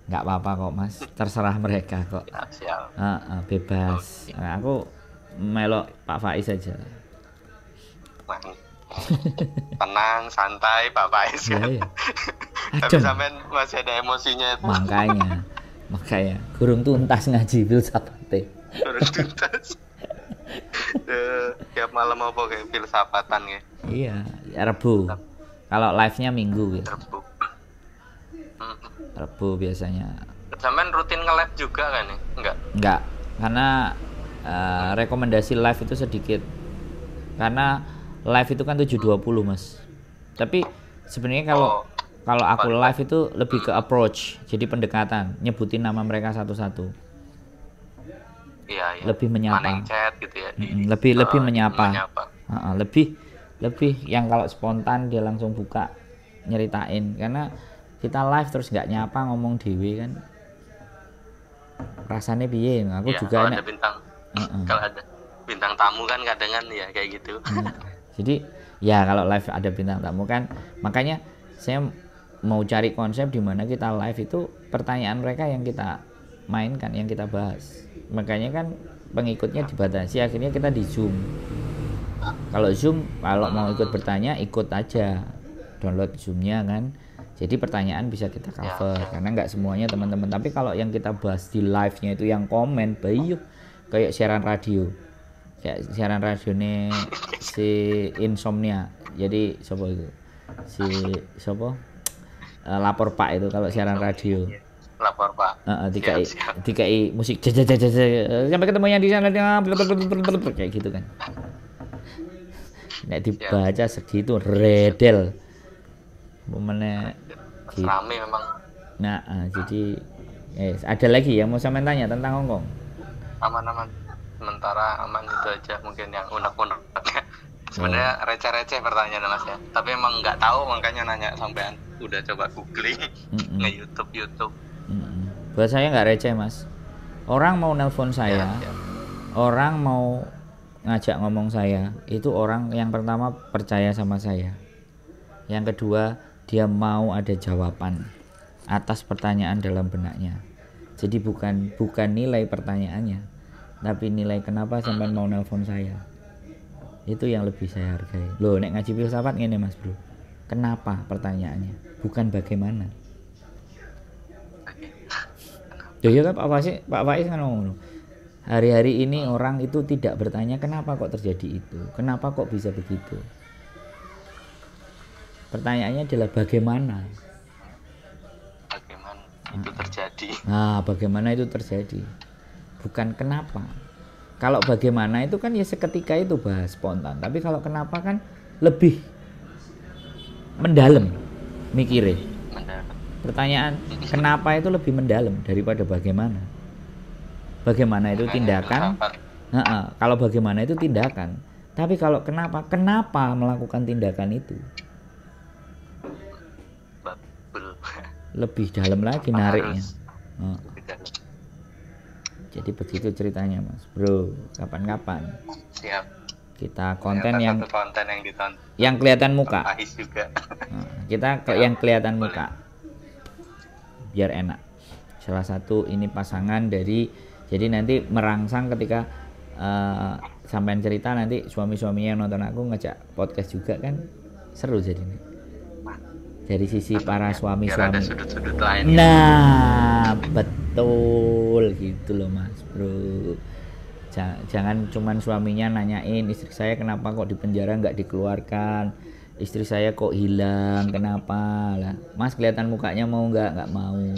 Nggak apa-apa kok Mas, terserah mereka kok. Siap. Bebas. Nah, aku melok Pak Faiz saja. Tenang, santai Pak Faiz kan. Iya. Tapi sampean masih ada emosinya itu. Makanya kurung tuntas ngaji filsafate. Kurung tuntas. Tiap malam apa kayak filsafatan ya. Iya, ya Rebu. Kalau live-nya Minggu ya. Rebu biasanya. Sampean rutin nge-live juga kan ya? Enggak, karena rekomendasi live itu sedikit. Karena live itu kan 7.20 Mas. Tapi sebenarnya kalau aku live itu lebih ke approach, jadi pendekatan, nyebutin nama mereka satu-satu. Iya. Lebih menyapa. Maning chat gitu ya. Lebih menyapa. Lebih yang kalau spontan dia langsung buka nyeritain, karena kita live terus nggak nyapa ngomong dewe kan. Rasanya piye? Aku ya, juga kalau ada bintang. Kalau ada bintang tamu kan kadang kan ya kayak gitu. Jadi ya kalau live ada bintang tamu kan, makanya saya mau cari konsep di mana kita live itu pertanyaan mereka yang kita mainkan, yang kita bahas. Makanya kan pengikutnya dibatasi, akhirnya kita di Zoom. Kalau Zoom, kalau mau ikut bertanya ikut aja, download Zoom-nya kan. Jadi pertanyaan bisa kita cover karena nggak semuanya teman-teman. Tapi kalau yang kita bahas di live-nya itu yang komen, bayu kayak siaran radio. Kayak siaran radionya si Insomnia. Jadi siapa itu? Lapor Pak itu kalau siaran radio. Lapor Pak. Dikai musik sampai ketemunya di sana kayak gitu kan. Nek dibaca segitu redel. Momennya rame memang. Nah, jadi ada lagi yang mau saya tanya tentang Hongkong. Aman. Sementara aman itu aja mungkin yang unek-uneknya. Sebenarnya receh-receh pertanyaan Mas ya. Tapi emang nggak tahu makanya nanya sampean. Udah coba googling nge-YouTube. Buat saya nggak receh Mas. Orang mau nelpon saya, orang mau ngajak ngomong saya, itu orang yang pertama percaya sama saya. Yang kedua dia mau ada jawaban atas pertanyaan dalam benaknya. Jadi bukan nilai pertanyaannya, tapi nilai kenapa sampai mau nelpon saya. Itu yang lebih saya hargai. Loh, nek ngaji filsafat ngene Mas Bro. Kenapa pertanyaannya, bukan bagaimana. Ya kan Pak Faiz kan ngomong. Hari-hari ini orang itu tidak bertanya kenapa kok terjadi itu, kenapa kok bisa begitu. Pertanyaannya adalah bagaimana itu terjadi. Nah, bagaimana itu terjadi, bukan kenapa. Kalau bagaimana itu kan ya seketika itu bahas spontan, tapi kalau kenapa kan lebih mendalam mikirnya. Pertanyaan kenapa itu lebih mendalam daripada bagaimana. Bagaimana itu tindakan. Kalau bagaimana itu tindakan, tapi kalau kenapa melakukan tindakan itu lebih dalam lagi nariknya. Jadi begitu ceritanya Mas Bro, kapan-kapan. Siap. Kita konten Ternyata yang satu konten yang ditonton. yang kelihatan muka. Pahis juga. Kita yang kelihatan muka. Biar enak. Salah satu ini pasangan dari, jadi nanti merangsang ketika sampean cerita nanti suami-suaminya yang nonton aku ngajak podcast juga kan seru jadinya. Dari sisi para suami-suami. Ada sudut-sudut lain. Nah, betul gitu loh Mas Bro. Jangan cuman suaminya nanyain istri saya kenapa kok di penjara nggak dikeluarkan, istri saya kok hilang, kenapa lah. Mas kelihatan mukanya mau nggak mau.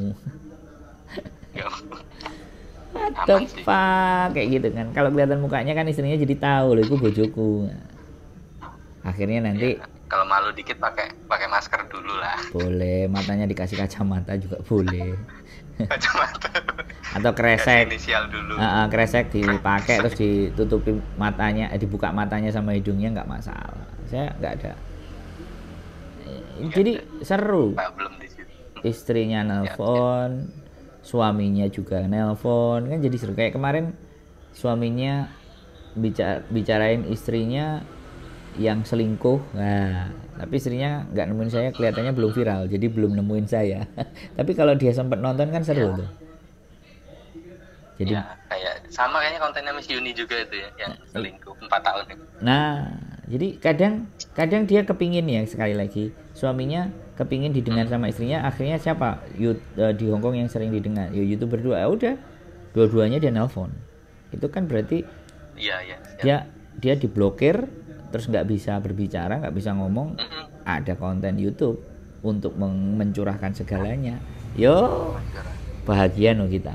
Atau pak kayak gitu kan. Kalau kelihatan mukanya kan istrinya jadi tahu loh itu bojoku. Akhirnya nanti kalau malu dikit pakai masker dulu lah. Boleh, matanya dikasih kacamata juga boleh. Kacamata. Atau kresek. Inisial dulu. Kresek dipakai terus ditutupi matanya, dibuka matanya sama hidungnya nggak masalah. Saya nggak ada. Jadi seru. Belum di situ. Istrinya nelpon, suaminya juga nelpon, kan jadi seru. Kayak kemarin suaminya bicarain istrinya yang selingkuh, nah tapi istrinya nggak nemuin saya, kelihatannya belum viral, jadi belum nemuin saya. Tapi kalau dia sempat nonton kan seru tuh. Jadi kayak sama kayaknya kontennya Miss Yuni juga itu ya, yang selingkuh 4 tahun itu. Nah, jadi kadang dia kepingin ya, sekali lagi suaminya kepingin didengar sama istrinya, akhirnya siapa di Hongkong yang sering didengar ya YouTuber berdua, udah dua-duanya dia nelpon. Itu kan berarti dia diblokir, terus nggak bisa berbicara, nggak bisa ngomong. Ada konten YouTube untuk mencurahkan segalanya. Yo, bahagia no kita.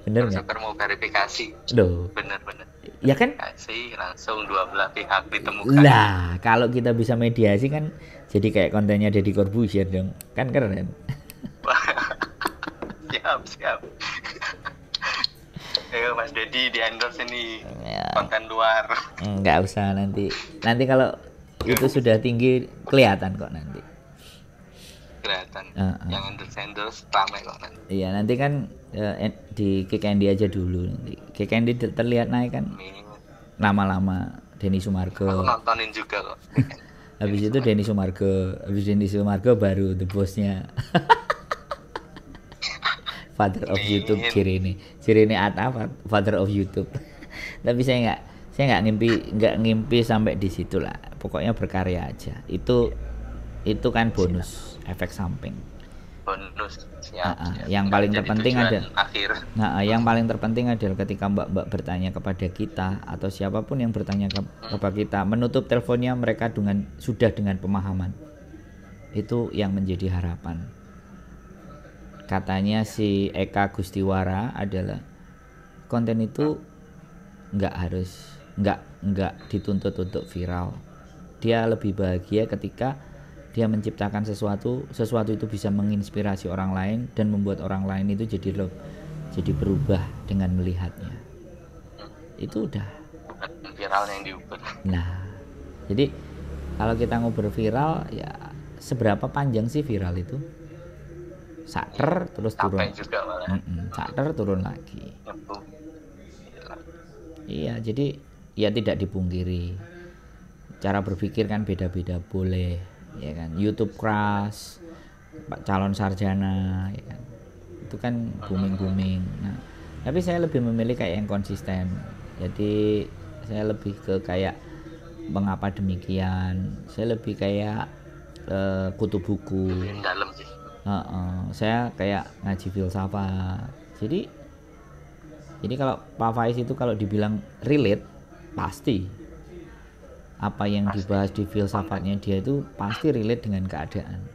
Bener nggak? Mau verifikasi. Loh. Bener. Ya kan? Kasih langsung dua belah pihak ditemukan. Lah, kalau kita bisa mediasi kan jadi kayak kontennya Deddy Corbuzier dong. Kan keren. Siap. Ayo Mas Deddy di endorse ini konten luar. Nggak usah nanti kalau itu sudah tinggi kelihatan kok nanti. Kelihatan. Yang endorse ramai kok nanti. Iya nanti kan di Kick Andy aja dulu nanti. Kick Andy terlihat naik kan. Lama-lama Denny Sumargo. Aku nontonin juga kok. Habis itu Denny Sumargo baru The Boss-nya. Father of YouTube Cirene Atta, Father of YouTube. Tapi saya nggak ngimpi sampai di situ lah. Pokoknya berkarya aja. Itu kan bonus, efek samping. Bonus. Yang paling terpenting yang paling terpenting adalah ketika mbak bertanya kepada kita atau siapapun yang bertanya kepada kita, menutup teleponnya mereka sudah dengan pemahaman. Itu yang menjadi harapan. Katanya si Eka Gustiwara adalah konten itu nggak dituntut untuk viral. Dia lebih bahagia ketika dia menciptakan sesuatu itu bisa menginspirasi orang lain dan membuat orang lain itu jadi berubah dengan melihatnya. Itu udah viralnya yang diukur. Nah, jadi kalau kita ngobrol viral ya seberapa panjang sih viral itu? Saker terus turun. Saker turun lagi. Iya, jadi ya tidak dipungkiri. Cara berpikir kan beda-beda boleh, ya kan. YouTube crush, calon sarjana, ya kan. Itu kan booming. Nah, tapi saya lebih memilih kayak yang konsisten. Jadi saya lebih ke kayak mengapa demikian. Saya lebih kayak kutu buku. Dalam sih. Saya kayak ngaji filsafat. Jadi kalau Pak Faiz itu kalau dibilang relate, pasti apa yang dibahas di filsafatnya dia itu pasti relate dengan keadaan.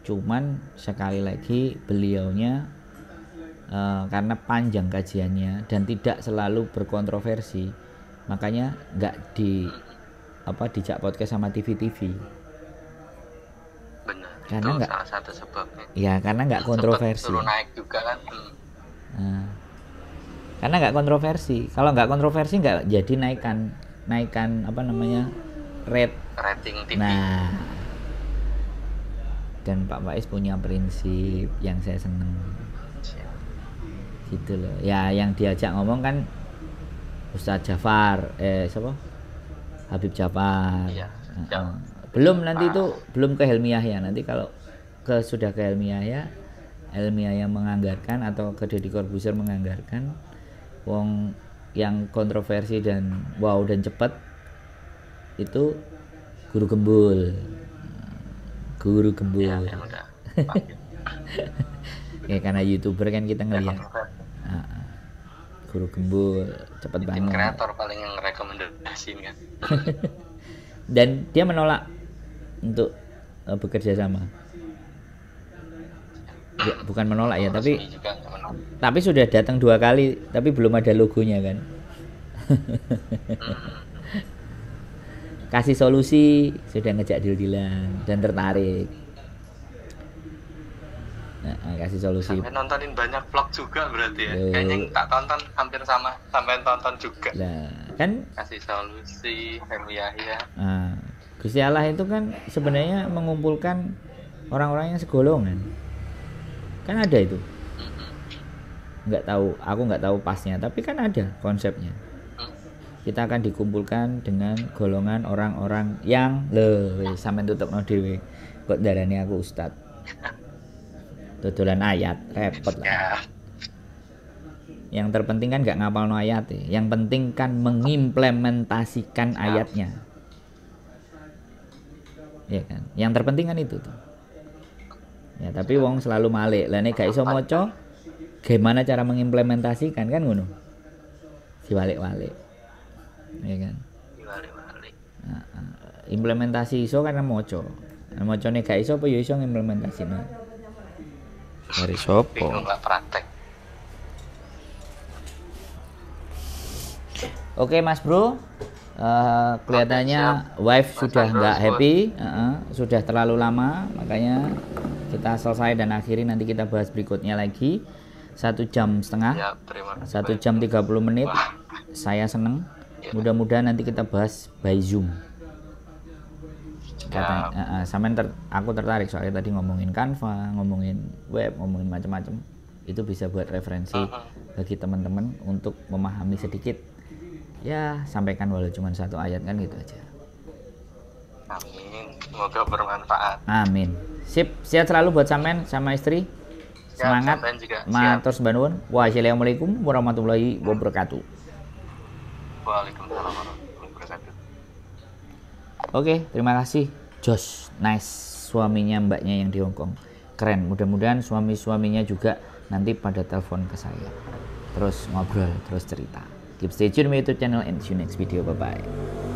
Cuman sekali lagi beliaunya karena panjang kajiannya dan tidak selalu berkontroversi, makanya nggak dijak podcast sama TV-TV. Karena nggak, salah satu sebabnya. Ya karena nggak kontroversi. Turun naik juga kan. Karena nggak kontroversi. Kalau nggak kontroversi nggak jadi naikkan rating TV. Nah, dan Pak Faiz punya prinsip yang saya seneng. Gitu loh. Ya yang diajak ngomong kan Ustadz Jafar, siapa? Habib Jafar. Iya. Belum nanti itu belum ke Helmi Yahya. Nanti kalau sudah ke Helmi Yahya, Helmi Yahya menganggarkan atau ke Deddy Corbuzier menganggarkan, wong yang kontroversi dan wow dan cepat itu Guru Gembul. Guru Gembul. Ya, yang udah. Ya karena YouTuber kan kita ngelihat. Guru Gembul cepet Tim banget. kreator paling yang rekomendasiin kan. Dan dia menolak untuk bekerja sama. Ya, bukan menolak ya, tapi juga menolak. tapi sudah datang 2 kali, tapi belum ada logonya kan. Kasih solusi, sudah ngejak deal-dealan dan tertarik. Nah, kasih solusi. Sampai nontonin banyak vlog juga berarti ya. Kayaknya yang tak tonton hampir sama, sampai tonton juga. Lah, kan Kasih solusi, Helmi Yahya. Gusti Allah itu kan sebenarnya mengumpulkan orang-orang yang segolongan. Kan ada itu. Aku nggak tahu pasnya, tapi kan ada konsepnya. Kita akan dikumpulkan dengan golongan orang-orang yang sampean tutupno dhewe. Kok darani aku ustad. Dodolan ayat, repot lah. Yang terpenting kan nggak ngapalno ayat ya. Yang penting kan mengimplementasikan ayatnya. Ya kan. Yang terpenting kan itu tuh. Ya, tapi wong selalu malik. Lah nek gak iso maca, gimana cara mengimplementasikan kan ngono. Diwalik-walik. Ya kan. Diwalik-walik. Implementasi iso karena maca. Macane gak iso apa ya iso ngimplementasine. Dari sopo? Bingung lah praktek. Oke Mas Bro, kelihatannya wife sudah nggak happy, sudah terlalu lama, makanya kita selesai dan akhiri. Nanti kita bahas berikutnya lagi 1,5 jam, Ya, terima kasih. 1 jam 30 menit. Saya seneng. Mudah-mudahan nanti kita bahas by Zoom. Aku tertarik soalnya tadi ngomongin Canva, ngomongin web, ngomongin macam-macam. Itu bisa buat referensi bagi teman-teman untuk memahami sedikit. Ya, sampaikan walau cuma 1 ayat kan gitu aja. Amin. Semoga bermanfaat. Amin. Sip, sehat selalu buat sampean sama istri. Semangat. Matur nuwun. Wassalamualaikum warahmatullahi wabarakatuh. Waalaikumsalam warahmatullahi wabarakatuh. Oke, terima kasih. Josh, nice. Suaminya mbaknya yang di Hongkong. Keren. Mudah-mudahan suami-suaminya juga nanti pada telepon ke saya. Terus ngobrol, terus cerita. Keep stay tune with YouTube channel and see you next video. Bye-bye.